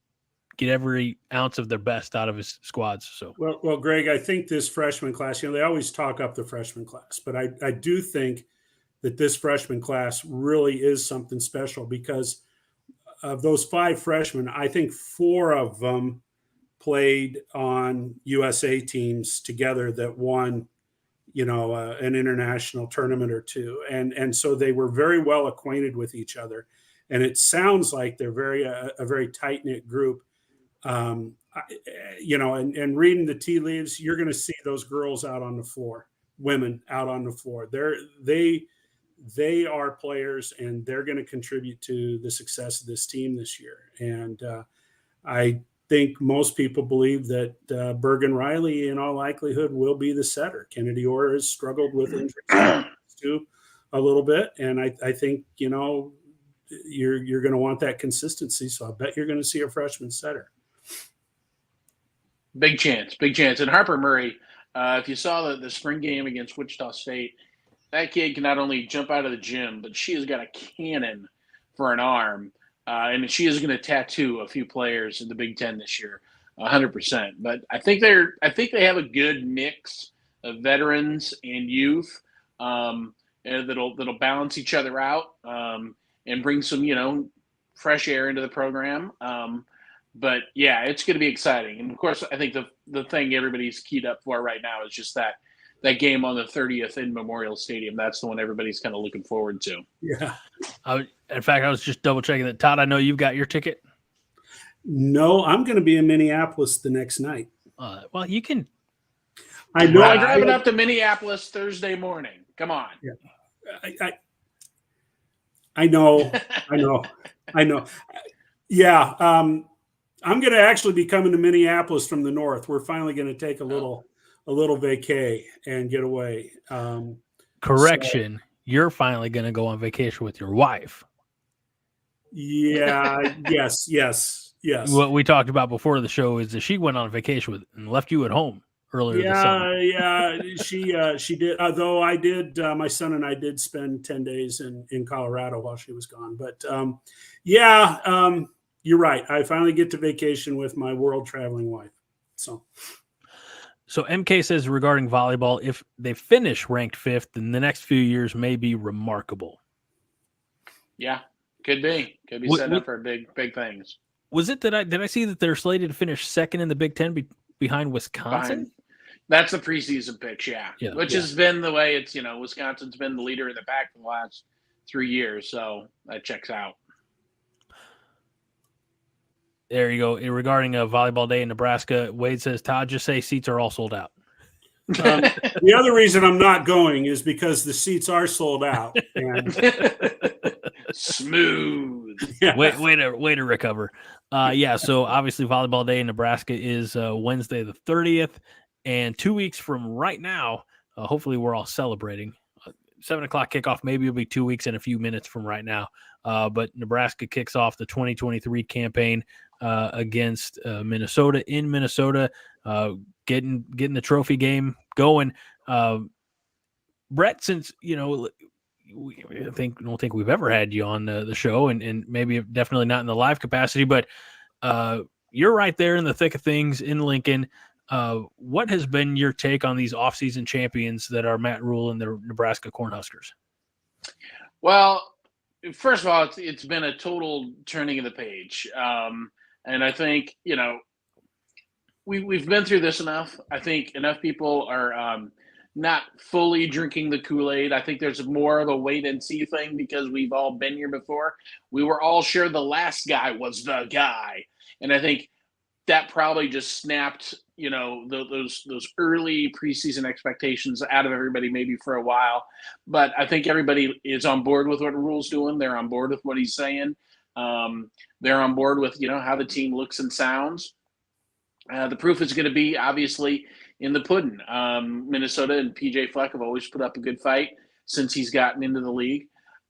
get every ounce of their best out of his squads. So well, Greg, I think this freshman class, they always talk up the freshman class, but I do think that this freshman class really is something special because of those 5 freshmen. I think 4 of them played on USA teams together that won, an international tournament or 2. And so they were very well acquainted with each other. And it sounds like they're a very tight-knit group. And reading the tea leaves, you're going to see those girls out on the floor, women out on the floor. They are players, and they're going to contribute to the success of this team this year. And I think most people believe that Bergen Riley, in all likelihood, will be the setter. Kennedy Orr has struggled with injuries too a little bit, and I think you're going to want that consistency. So I bet you're going to see a freshman setter. Big chance. And Harper Murray, if you saw the spring game against Wichita State, that kid can not only jump out of the gym, but she has got a cannon for an arm. And she is going to tattoo a few players in the Big Ten this year, 100%. But I think they have a good mix of veterans and youth that'll balance each other out and bring some fresh air into the program. But yeah, it's going to be exciting. And of course, I think the thing everybody's keyed up for right now is just that game on the 30th in Memorial Stadium. That's the one everybody's kind of looking forward to. Yeah. In fact, I was just double checking that. Todd, I know you've got your ticket. No, I'm going to be in Minneapolis the next night. Well, you can. I know. I'm driving up to Minneapolis Thursday morning. Come on. Yeah. I know. Yeah. I'm going to actually be coming to Minneapolis from the north. We're finally going to take a little vacay and get away. Correction. You're finally going to go on vacation with your wife. Yeah. Yes. What we talked about before the show is that she went on vacation and left you at home earlier this summer. Yeah. She did. Although I did, my son and I did spend 10 days in Colorado while she was gone. But you're right. I finally get to vacation with my world traveling wife. So MK says regarding volleyball, if they finish ranked 5th, then the next few years may be remarkable. Yeah, could be setting up for big things. Was it that did I see that they're slated to finish 2nd in the Big Ten behind Wisconsin? That's the preseason picks, yeah. Which has been the way it's, Wisconsin's been the leader in the pack for the last 3 years, so that checks out. There you go. Regarding a volleyball day in Nebraska, Wade says, Todd, just say seats are all sold out. The other reason I'm not going is because the seats are sold out. And... Smooth. Yeah. Way to recover. So obviously volleyball day in Nebraska is Wednesday the 30th. And 2 weeks from right now, hopefully we're all celebrating. 7 o'clock kickoff, maybe it'll be 2 weeks and a few minutes from right now. But Nebraska kicks off the 2023 campaign against Minnesota in Minnesota, getting the trophy game going. Brett, since don't think we've ever had you on the show, and maybe definitely not in the live capacity, but you're right there in the thick of things in Lincoln. What has been your take on these offseason champions that are Matt Rhule and the Nebraska Cornhuskers? Well, first of all, it's been a total turning of the page. And I think, we've been through this enough. I think enough people are not fully drinking the Kool-Aid. I think there's more of a wait and see thing because we've all been here before. We were all sure the last guy was the guy. And I think that probably just snapped, those early preseason expectations out of everybody maybe for a while. But I think everybody is on board with what Rhule's doing. They're on board with what he's saying. They're on board with, how the team looks and sounds. The proof is going to be obviously in the pudding. Minnesota and PJ Fleck have always put up a good fight since he's gotten into the league.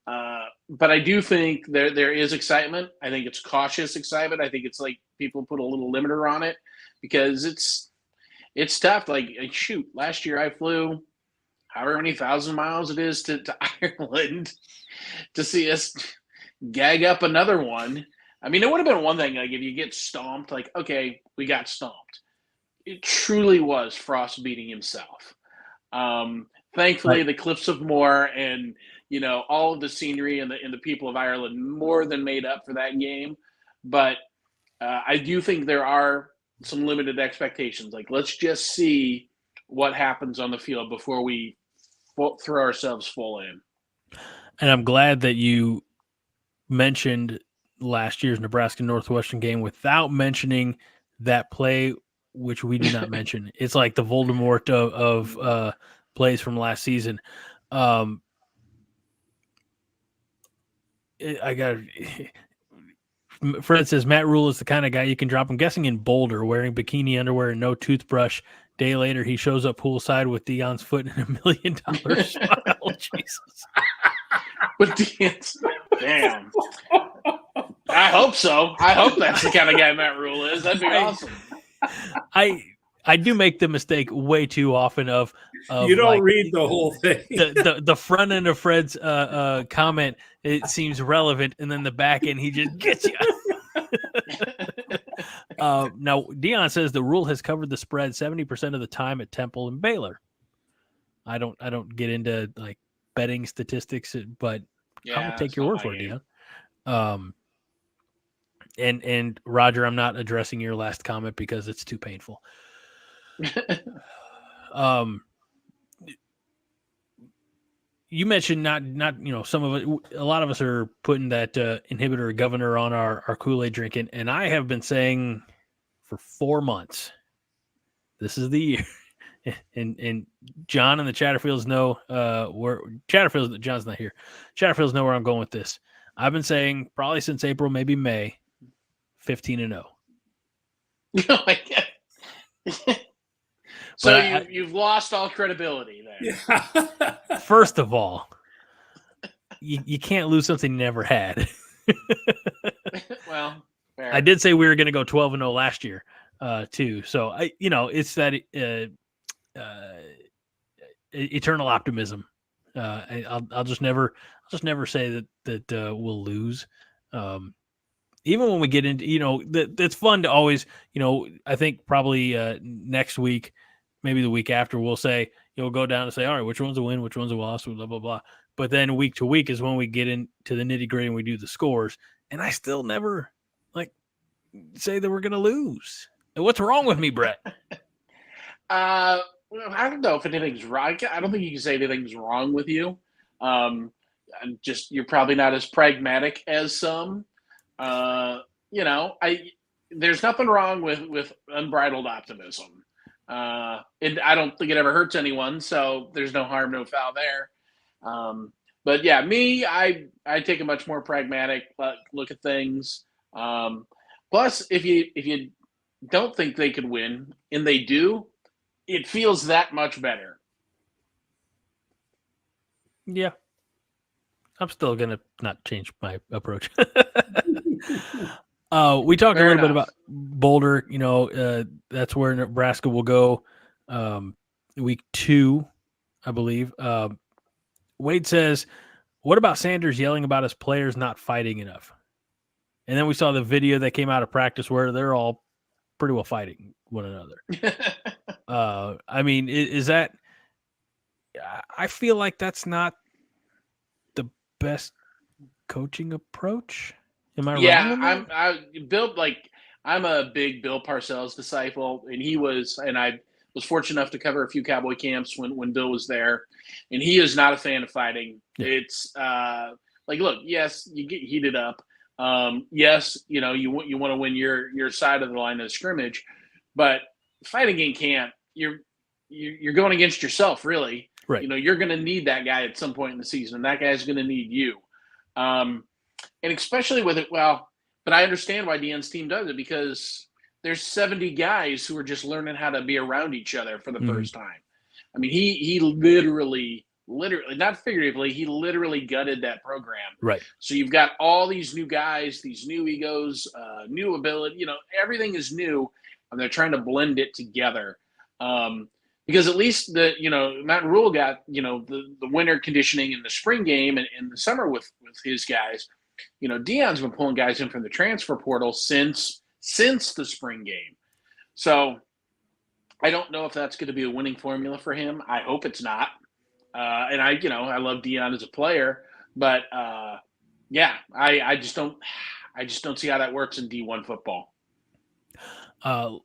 But I do think there is excitement. I think it's cautious excitement. I think it's like people put a little limiter on it because it's tough. Like, shoot, last year I flew however many thousand miles it is to Ireland to see us gag up another one. I mean, it would have been one thing, like, if you get stomped, like, okay, we got stomped. It truly was Frost beating himself. Thankfully, the Cliffs of Moher and, all of the scenery and the people of Ireland more than made up for that game. But I do think there are some limited expectations. Like, let's just see what happens on the field before we throw ourselves full in. And I'm glad that you mentioned last year's Nebraska Northwestern game without mentioning that play, which we did not mention. It's like the Voldemort of plays from last season. Fred says Matt Rhule is the kind of guy you can drop. I'm guessing in Boulder, wearing bikini underwear and no toothbrush. Day later, he shows up poolside with Deion's foot and $1 million smile. Jesus. With Deion's, damn. I hope so. I hope that's the kind of guy Matt Rhule is. That'd be awesome. I do make the mistake way too often of you don't read the whole thing. the front end of Fred's comment, it seems relevant, and then the back end he just gets you. Now Deion says the Rhule has covered the spread 70% of the time at Temple and Baylor. I don't get into like betting statistics, but I'm gonna take your word for it, Deion. And Roger, I'm not addressing your last comment because it's too painful. You mentioned not some of it. A lot of us are putting that inhibitor governor on our Kool-Aid drinking, and I have been saying for 4 months, this is the year. And John and the Chatterfields know where Chatterfields. John's not here. Chatterfields know where I'm going with this. I've been saying probably since April, maybe May, 15-0. Oh my God. So you've lost all credibility there. Yeah. First of all, you can't lose something you never had. Well, fair. I did say we were going to go 12-0 last year, too. So it's that eternal optimism. I'll just never say that we'll lose. Even when we get into, it's fun to always, I think probably next week, maybe the week after, we'll say, we'll go down and say, all right, which one's a win, which one's a loss, blah, blah, blah. But then week to week is when we get into the nitty gritty and we do the scores. And I still never say that we're going to lose. What's wrong with me, Brett? I don't know if anything's wrong. I don't think you can say anything's wrong with you. You're probably not as pragmatic as some. There's nothing wrong with unbridled optimism. I don't think it ever hurts anyone, so there's no harm, no foul there. But yeah, I take a much more pragmatic look at things. Plus, if you don't think they could win and they do, it feels that much better. Yeah. I'm still going to not change my approach. We talked a little bit about Boulder. That's where Nebraska will go week 2, I believe. Wade says, what about Sanders yelling about his players not fighting enough? And then we saw the video that came out of practice where they're all pretty well fighting one another. I mean, is that – I feel like that's not the best coaching approach. Am I Yeah, wrong? I'm a big Bill Parcells disciple, and I was fortunate enough to cover a few Cowboy camps when Bill was there, and he is not a fan of fighting. Yeah. It's look, yes, you get heated up. Yes, you want to win your side of the line of scrimmage, but fighting in camp, you're going against yourself, really. Right. You're going to need that guy at some point in the season, and that guy's going to need you. And especially with it, but I understand why Deion's team does it, because there's 70 guys who are just learning how to be around each other for the first time. I mean, he literally, not figuratively, he literally gutted that program. Right. So you've got all these new guys, these new egos, new ability, everything is new, and they're trying to blend it together. Because at least Matt Rhule got, the winter conditioning in the spring game and in the summer with his guys. Deion's been pulling guys in from the transfer portal since the spring game. So I don't know if that's going to be a winning formula for him. I hope it's not. And I love Deion as a player, but I just don't see how that works in D1 football.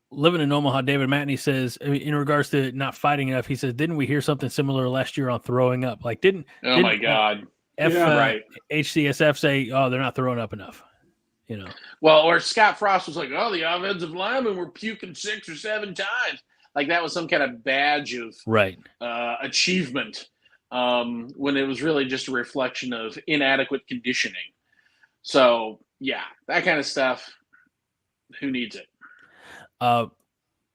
Living in Omaha, David Matney says, in regards to not fighting enough, he says, didn't we hear something similar last year on throwing up? Like, my God. Right. HCSF say, oh, they're not throwing up enough, Well, or Scott Frost was like, oh, the offensive linemen were puking 6 or 7 times. Like that was some kind of badge of achievement, when it was really just a reflection of inadequate conditioning. So, yeah, that kind of stuff, who needs it?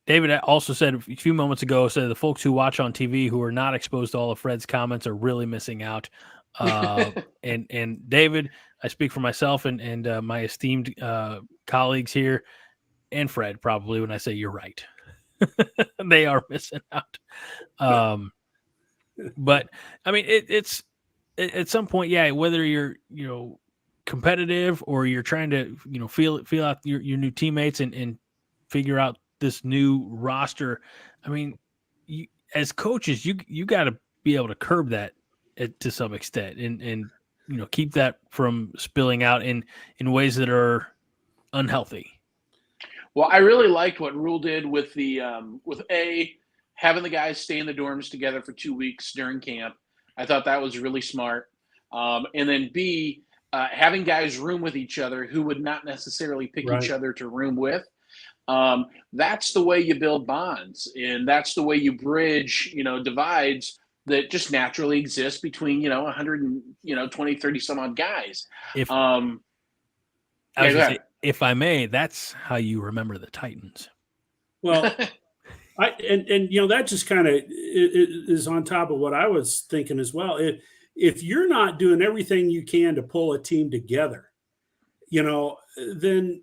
David also said a few moments ago, the folks who watch on TV who are not exposed to all of Fred's comments are really missing out. And David, I speak for myself and my esteemed colleagues here, and Fred probably when I say you're right. They are missing out. But I mean, it's at some point, whether you're competitive or you're trying to feel out your new teammates and figure out this new roster. I mean, as coaches, you got to be able to curb that to some extent and keep that from spilling out in ways that are unhealthy. Well, I really liked what Rhule did with the having the guys stay in the dorms together for 2 weeks during camp. I thought that was really smart. And then B, having guys room with each other who would not necessarily pick each other to room with. That's the way you build bonds, and that's the way you bridge, divides that just naturally exist between, 120, 30 some odd guys. If I may, that's how you remember the Titans. Well, that just kind of is on top of what I was thinking as well. If you're not doing everything you can to pull a team together, then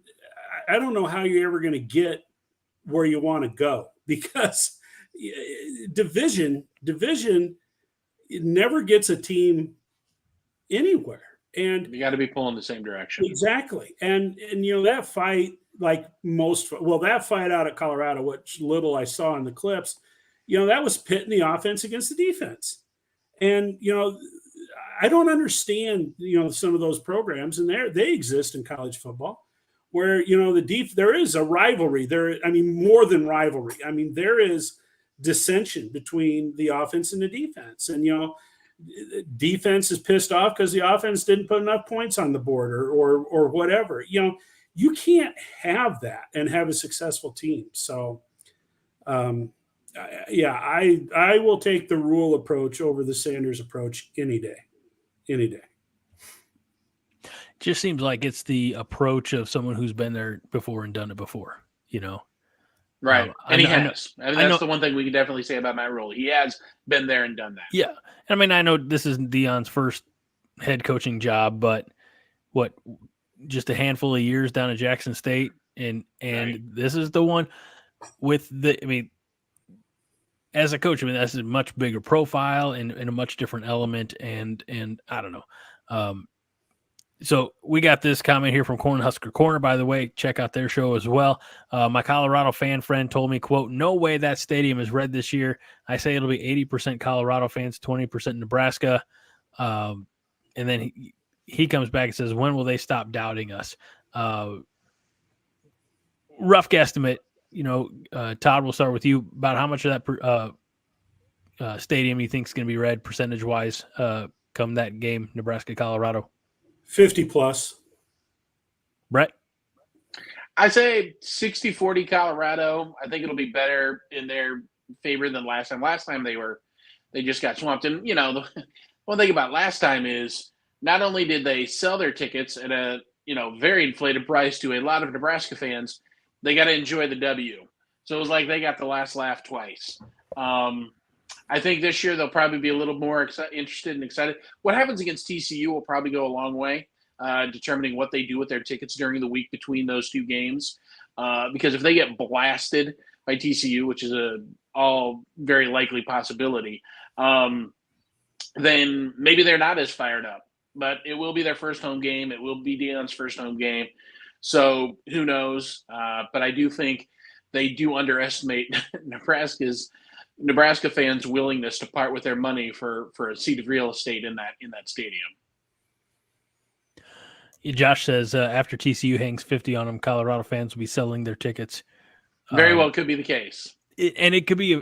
I don't know how you're ever going to get where you want to go, because division never gets a team anywhere. And you got to be pulling the same direction. Exactly. And that fight, that fight out at Colorado, which little I saw in the clips, that was pitting the offense against the defense. And, I don't understand, some of those programs, and they exist in college football, where, there is a rivalry there. I mean, more than rivalry. I mean, there is dissension between the offense and the defense. And, defense is pissed off because the offense didn't put enough points on the board or whatever. You can't have that and have a successful team. So, I will take the Rhule approach over the Sanders approach any day. Just seems like it's the approach of someone who's been there before and done it before, Right. And he has. That's the one thing we can definitely say about Matt Rhule. He has been there and done that. Yeah. I mean, I know this isn't Deion's first head coaching job, but just a handful of years down at Jackson State. And This is the one with as a coach, that's a much bigger profile and a much different element. And I don't know. So we got this comment here from Cornhusker Corner, by the way. Check out their show as well. My Colorado fan friend told me, quote, "No way that stadium is red this year. I say it'll be 80% Colorado fans, 20% Nebraska." And then he comes back and says, when will they stop doubting us? Rough guesstimate, Todd, we'll start with you. About how much of that stadium you think is going to be red percentage-wise come that game, Nebraska-Colorado? 50 plus. Brett? I say 60-40 Colorado. I think it'll be better in their favor than last time. Last time they just got swamped. And, the one thing about last time is not only did they sell their tickets at a, very inflated price to a lot of Nebraska fans, they got to enjoy the W. So it was like they got the last laugh twice. I think this year they'll probably be a little more interested and excited. What happens against TCU will probably go a long way. Determining what they do with their tickets during the week between those two games. Because if they get blasted by TCU, which is a all very likely possibility, then maybe they're not as fired up. But it will be their first home game. It will be Deion's first home game. So who knows? But I do think they do underestimate Nebraska fans' willingness to part with their money for a seat of real estate in that stadium. Josh says after TCU hangs 50 on them, Colorado fans will be selling their tickets. Very well could be the case. It could be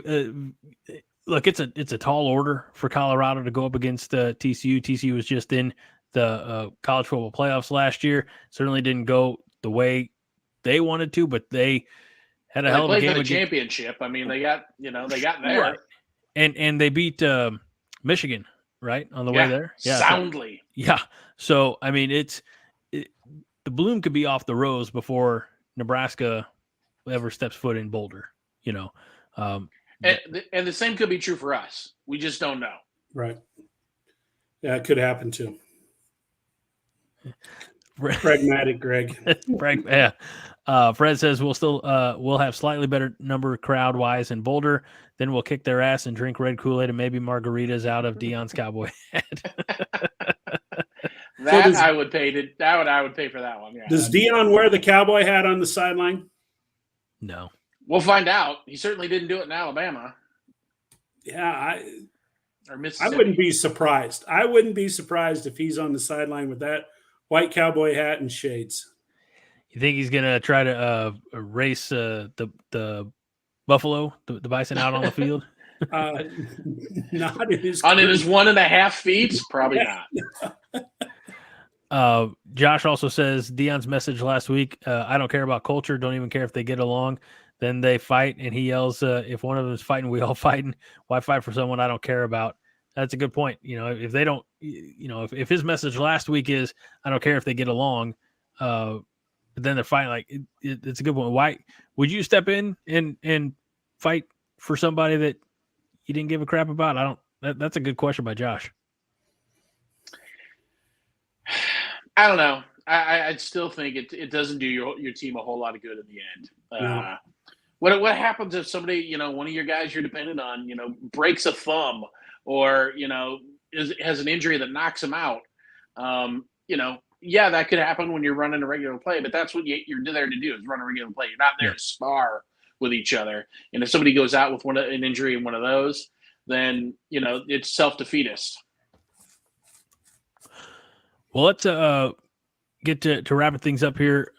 look, it's a tall order for Colorado to go up against TCU. TCU was just in the college football playoffs last year. Certainly didn't go the way they wanted to, but they had a hell of a game. They played for the championship. I mean, they got there. Right. And they beat Michigan, right, on the way there. Yeah, soundly. Yeah. So, I mean, the bloom could be off the rose before Nebraska ever steps foot in Boulder, And the same could be true for us. We just don't know. Right. Yeah, it could happen too. Pragmatic, Greg. Yeah. Fred says we'll have slightly better number crowd wise in Boulder. Then we'll kick their ass and drink red Kool-Aid and maybe margaritas out of Deion's cowboy hat. I would pay for that one. Yeah. Does Deion wear the cowboy hat on the sideline? No. We'll find out. He certainly didn't do it in Alabama. Yeah, or Mississippi. I wouldn't be surprised. I wouldn't be surprised if he's on the sideline with that white cowboy hat and shades. You think he's gonna try to race the buffalo, the bison out on the field? Not in his on his 1.5 feet, probably not. Josh also says Deion's message last week. I don't care about culture. Don't even care if they get along. Then they fight, and he yells, "If one of them is fighting, we all fighting. Why fight for someone I don't care about?" That's a good point. If they don't, if his message last week is, "I don't care if they get along," but then they're fighting. Like it's a good point. Why would you step in and fight for somebody that you didn't give a crap about? That's a good question by Josh. I don't know. I still think it doesn't do your team a whole lot of good in the end. No. What happens if somebody, one of your guys you're dependent on, breaks a thumb or, has an injury that knocks him out? Yeah, that could happen when you're running a regular play, but that's what you're there to do is run a regular play. You're not there to spar with each other. And if somebody goes out with an injury in one of those, then, it's self-defeatist. Well, let's get to wrapping things up here.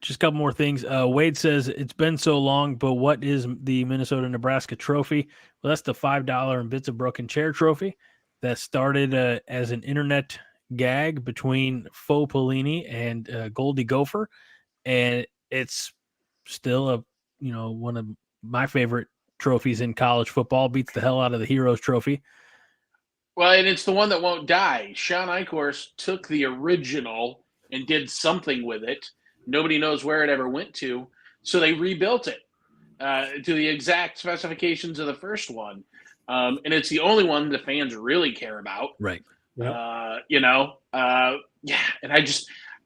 Just a couple more things. Wade says it's been so long, but what is the Minnesota-Nebraska trophy? Well, that's the $5 and bits of broken chair trophy that started as an internet gag between Faux Pelini and Goldie Gopher, and it's still one of my favorite trophies in college football. Beats the hell out of the Heroes Trophy. Well, and it's the one that won't die. Sean Eichhorst took the original and did something with it. Nobody knows where it ever went to. So they rebuilt it to the exact specifications of the first one. And it's the only one the fans really care about. Right. Yep. And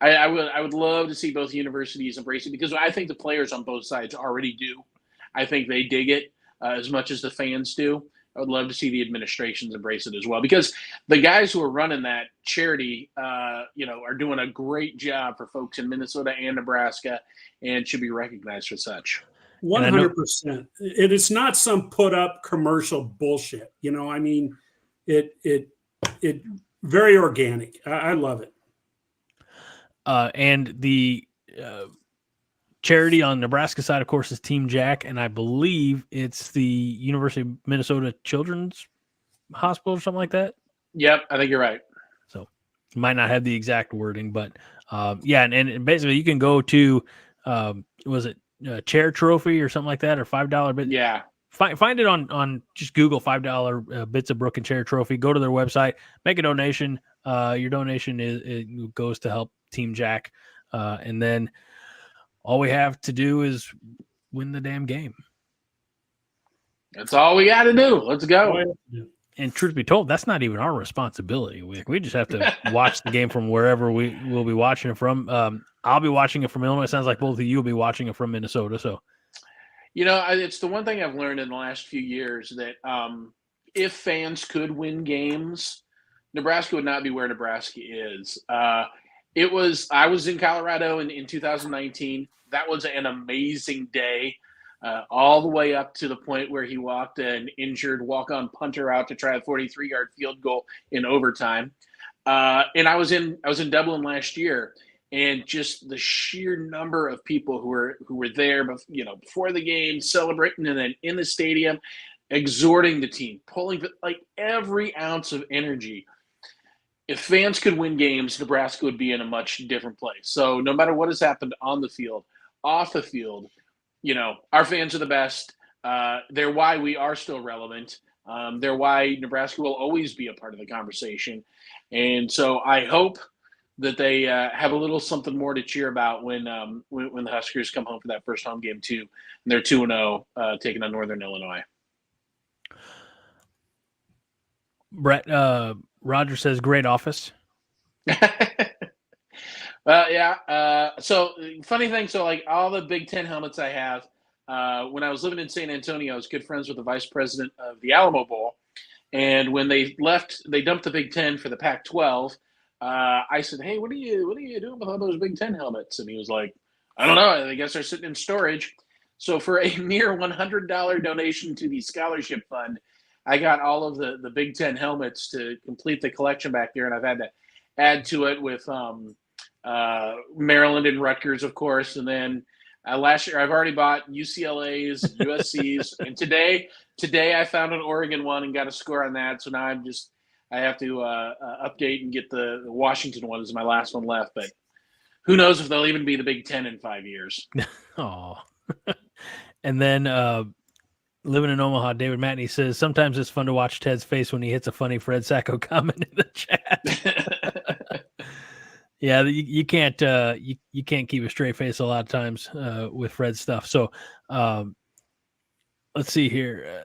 I would love to see both universities embrace it because I think the players on both sides already do. I think they dig it as much as the fans do. I would love to see the administrations embrace it as well because the guys who are running that charity, are doing a great job for folks in Minnesota and Nebraska and should be recognized for such. 100%. It's not some put up commercial bullshit. It very organic. I love it. And the charity on Nebraska side, of course, is Team Jack, and I believe it's the University of Minnesota Children's Hospital or something like that. Yep, I think you're right. So might not have the exact wording, but yeah, and basically you can go to was it Chair Trophy or something like that, or $5 bit? Yeah. Find it on just Google $5 bits of Brook and Chair Trophy. Go to their website, make a donation. Your donation it goes to help Team Jack, and then all we have to do is win the damn game. That's all we got to do. Let's go. And truth be told, that's not even our responsibility. We just have to watch the game from wherever we will be watching it from. I'll be watching it from Illinois. It sounds like both of you will be watching it from Minnesota. So, it's the one thing I've learned in the last few years that if fans could win games, Nebraska would not be where Nebraska is. I was in Colorado in 2019. That was an amazing day, all the way up to the point where he walked an injured walk-on punter out to try a 43-yard field goal in overtime. And I was in Dublin last year, and just the sheer number of people who were there, before the game, celebrating, and then in the stadium, exhorting the team, pulling like every ounce of energy. If fans could win games, Nebraska would be in a much different place. So no matter what has happened on the field, off the field, our fans are the best. They're why we are still relevant. They're why Nebraska will always be a part of the conversation. And so I hope that they have a little something more to cheer about when the Huskers come home for that first home game too. And they're 2-0 taking on Northern Illinois. Brett, Roger says, great office. Well, yeah. So funny thing. So like all the Big Ten helmets I have, when I was living in San Antonio, I was good friends with the vice president of the Alamo Bowl. And when they left, they dumped the Big Ten for the Pac-12. I said, "Hey, what are you doing with all those Big Ten helmets?" And he was like, "I don't know. I guess they're sitting in storage." So for a mere $100 donation to the scholarship fund, I got all of the Big Ten helmets to complete the collection back there, and I've had to add to it with Maryland and Rutgers, of course, and then last year I've already bought UCLA's, USC's, and today I found an Oregon one and got a score on that. So now I have to update and get the Washington one as my last one left. But who knows if they'll even be the Big Ten in 5 years? Oh, and then living in Omaha, David Matney says sometimes it's fun to watch Ted's face when he hits a funny Fred Sacco comment in the chat. Yeah, you can't you can't keep a straight face a lot of times with Fred's stuff. So let's see here.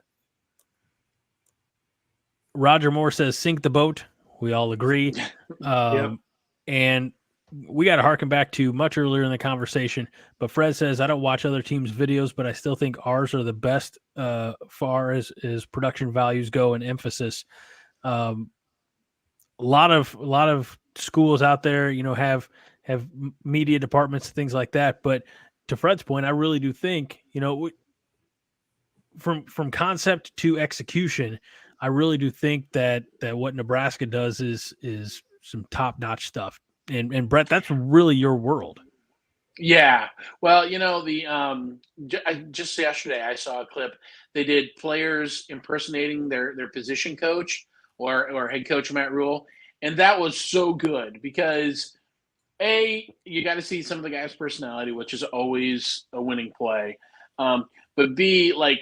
Roger Moore says sink the boat. We all agree. Yep. And we got to harken back to much earlier in the conversation. But Fred says, I don't watch other teams' videos, but I still think ours are the best far as production values go and emphasis. A lot of schools out there, have media departments, things like that. But to Fred's point, I really do think, from concept to execution, I really do think that what Nebraska does is some top-notch stuff. And Brett, that's really your world. Yeah. Well, just yesterday I saw a clip. They did players impersonating their position coach or head coach Matt Rhule. And that was so good because A, you got to see some of the guys' personality, which is always a winning play. But B, like,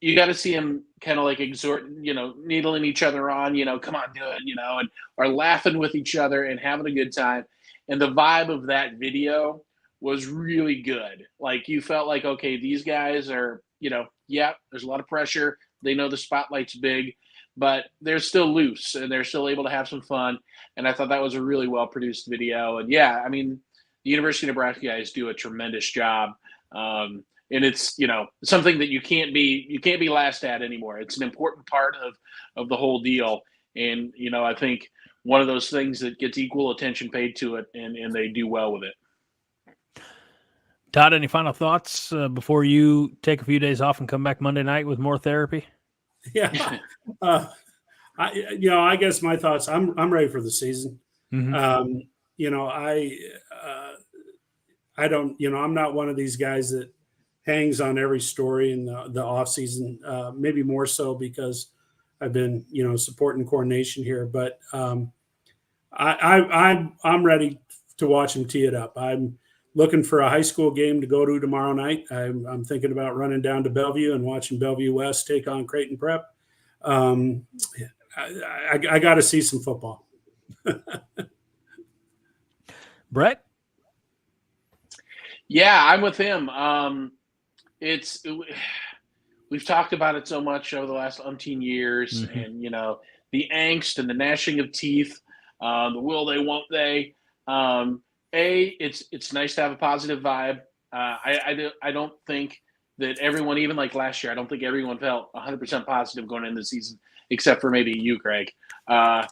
you got to see him kind of like exhort, needling each other on, come on, do it, and are laughing with each other and having a good time. And the vibe of that video was really good. Like, you felt like, okay, these guys are, there's a lot of pressure. They know the spotlight's big, but they're still loose and they're still able to have some fun. And I thought that was a really well-produced video. And yeah, I mean, the University of Nebraska guys do a tremendous job. And it's, something that you can't be last at anymore. It's an important part of the whole deal. And, I think one of those things that gets equal attention paid to it, and they do well with it. Todd, any final thoughts before you take a few days off and come back Monday night with more therapy? Yeah. I guess my thoughts, I'm ready for the season. Mm-hmm. I don't, I'm not one of these guys that hangs on every story in the off season. Maybe more so because I've been, supporting coordination here, but I'm ready to watch them tee it up. I'm looking for a high school game to go to tomorrow night. I'm thinking about running down to Bellevue and watching Bellevue West take on Creighton Prep. I got to see some football. Brett? Yeah, I'm with him. We've talked about it so much over the last umpteen years, and the angst and the gnashing of teeth, the will they, won't they. It's nice to have a positive vibe. I don't think that everyone, even like last year, I don't think everyone felt 100% positive going into the season, except for maybe you, Greg. But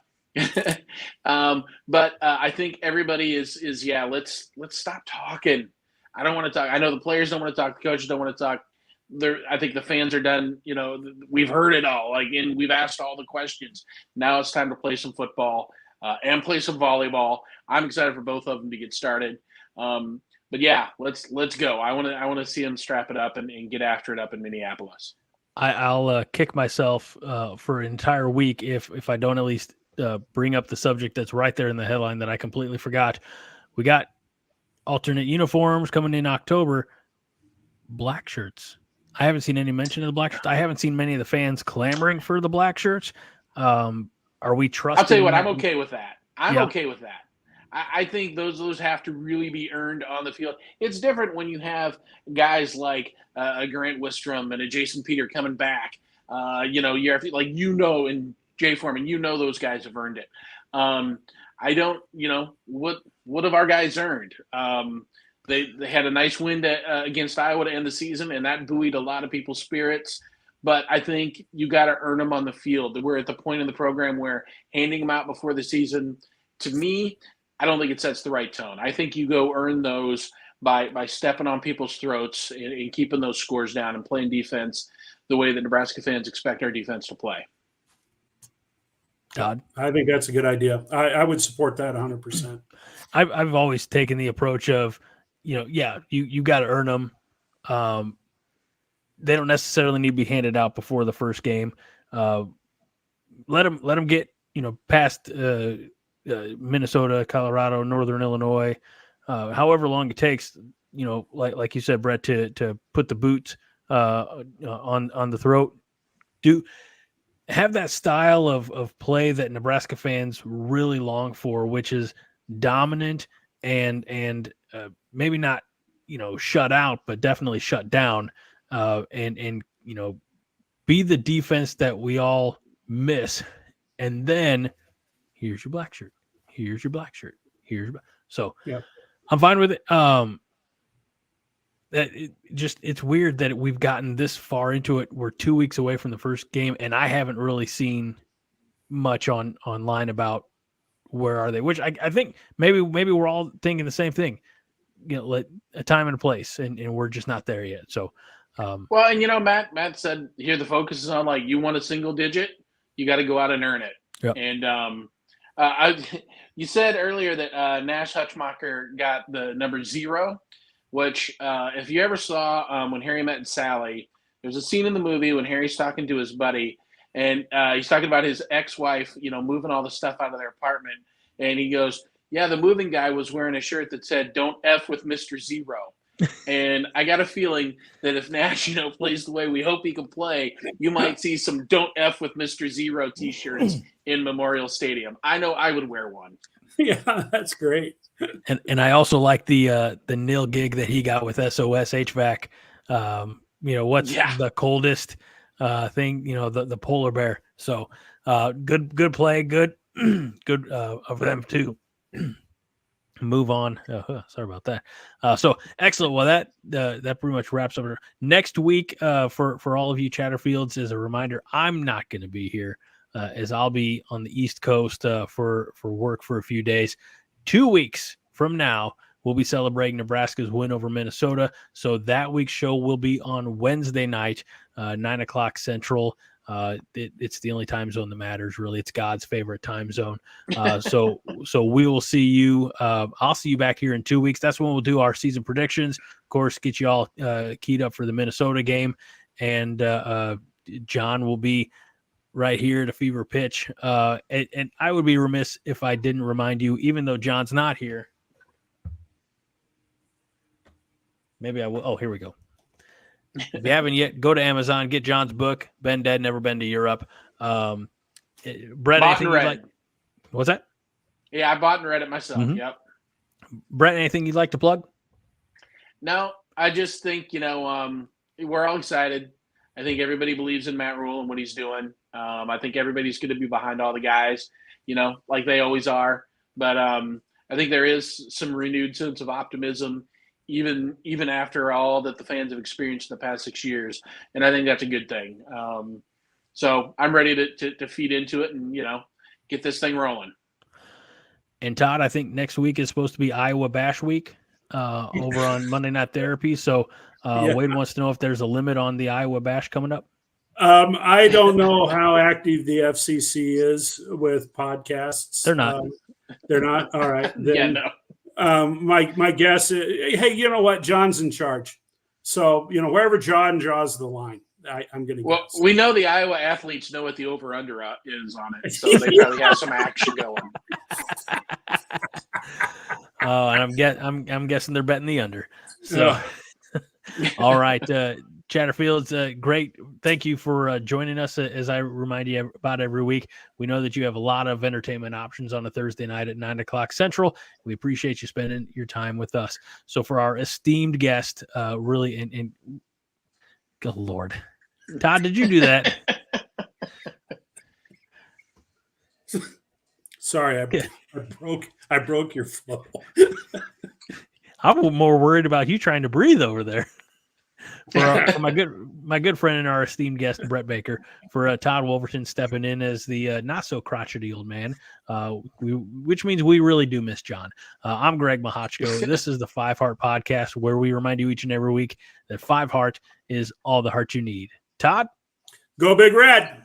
I think everybody is let's stop talking. I don't want to talk. I know the players don't want to talk. The coaches don't want to talk. I think the fans are done. We've heard it all. And we've asked all the questions. Now it's time to play some football and play some volleyball. I'm excited for both of them to get started. But yeah, let's go. I want to see them strap it up and get after it up in Minneapolis. I'll kick myself for an entire week if I don't at least bring up the subject that's right there in the headline that I completely forgot. We got alternate uniforms coming in October. Blackshirts. I haven't seen any mention of the Blackshirts. I haven't seen many of the fans clamoring for the Blackshirts. Are we trusting? I'll tell you what, I'm okay with that. I'm okay with that. I think those have to really be earned on the field. It's different when you have guys like a Grant Wistrom and a Jason Peter coming back. Year after, in Jay Foreman, those guys have earned it. I don't, what have our guys earned? They had a nice win against Iowa to end the season, and that buoyed a lot of people's spirits. But I think you got to earn them on the field. We're at the point in the program where handing them out before the season, to me, I don't think it sets the right tone. I think you go earn those by stepping on people's throats and keeping those scores down and playing defense the way that Nebraska fans expect our defense to play. Todd? I think that's a good idea. I would support that 100%. I've always taken the approach of, you got to earn them. They don't necessarily need to be handed out before the first game. Let them get, past Minnesota, Colorado, Northern Illinois, however long it takes, like you said, Brett, to put the boots on the throat. Have that style of play that Nebraska fans really long for, which is dominant and maybe not, shut out, but definitely shut down, and be the defense that we all miss. And then here's your black shirt. Here's your black shirt. So I'm fine with it. It's weird that we've gotten this far into it. We're 2 weeks away from the first game, and I haven't really seen much online about where are they, which I think maybe we're all thinking the same thing. Let a time and a place, and we're just not there yet. So, well, and Matt said here the focus is on you want a single digit, you got to go out and earn it. Yep. And you said earlier that Nash Hutchmacher got the number 0. Which, if you ever saw when Harry met Sally, there's a scene in the movie when Harry's talking to his buddy, and he's talking about his ex-wife, moving all the stuff out of their apartment. And he goes, yeah, the moving guy was wearing a shirt that said, "Don't F with Mr. Zero." And I got a feeling that if Nash, plays the way we hope he can play, you might see some "Don't F with Mr. Zero" T-shirts in Memorial Stadium. I know I would wear one. Yeah, that's great. And I also like the nil gig that he got with SOS HVAC. What's the coldest thing? The polar bear. So good play, good of them too. Move on. Sorry about that. So excellent. Well, that pretty much wraps up. Next week, for all of you Chatterfields, as a reminder, I'm not going to be here, as I'll be on the East Coast for work for a few days. 2 weeks from now, we'll be celebrating Nebraska's win over Minnesota. So that week's show will be on Wednesday night, 9:00 Central. It's the only time zone that matters, really. It's God's favorite time zone. So we will see you. I'll see you back here in 2 weeks. That's when we'll do our season predictions. Of course, get you all keyed up for the Minnesota game. And John will be right here at a fever pitch. And I would be remiss if I didn't remind you, even though John's not here. Maybe I will. Oh, here we go. If you haven't yet, go to Amazon, get John's book, Been Dead, Never Been to Europe. Brett, anything you'd like? What's that? Yeah, I bought and read it myself. Mm-hmm. Yep. Brett, anything you'd like to plug? No, I just think, we're all excited. I think everybody believes in Matt Rhule and what he's doing. I think everybody's going to be behind all the guys, like they always are. But I think there is some renewed sense of optimism, even after all that the fans have experienced in the past 6 years. And I think that's a good thing. So I'm ready to feed into it and, get this thing rolling. And Todd, I think next week is supposed to be Iowa Bash Week over on Monday Night Therapy. So Wade wants to know if there's a limit on the Iowa Bash coming up. I don't know how active the FCC is with podcasts. They're not. They're not. All right. Then, no. My guess is, hey, you know what? John's in charge. So, wherever John draws the line, I'm going to guess. Well, we know the Iowa athletes know what the over-under is on it. So they probably have some action going. Oh, and I'm guessing they're betting the under. So, all right. Chatterfield's great. Thank you for joining us. As I remind you about every week, we know that you have a lot of entertainment options on a Thursday night at 9:00 Central. We appreciate you spending your time with us. So for our esteemed guest, really, and good Lord, Todd, did you do that? Sorry, I broke your flow. I'm more worried about you trying to breathe over there. For my good friend and our esteemed guest, Brett Baker, for Todd Wolverton stepping in as the not so crotchety old man, which means we really do miss John. I'm Greg Mahochko. This is the 5 Heart Podcast, where we remind you each and every week that 5 Heart is all the heart you need. Todd? Go Big Red.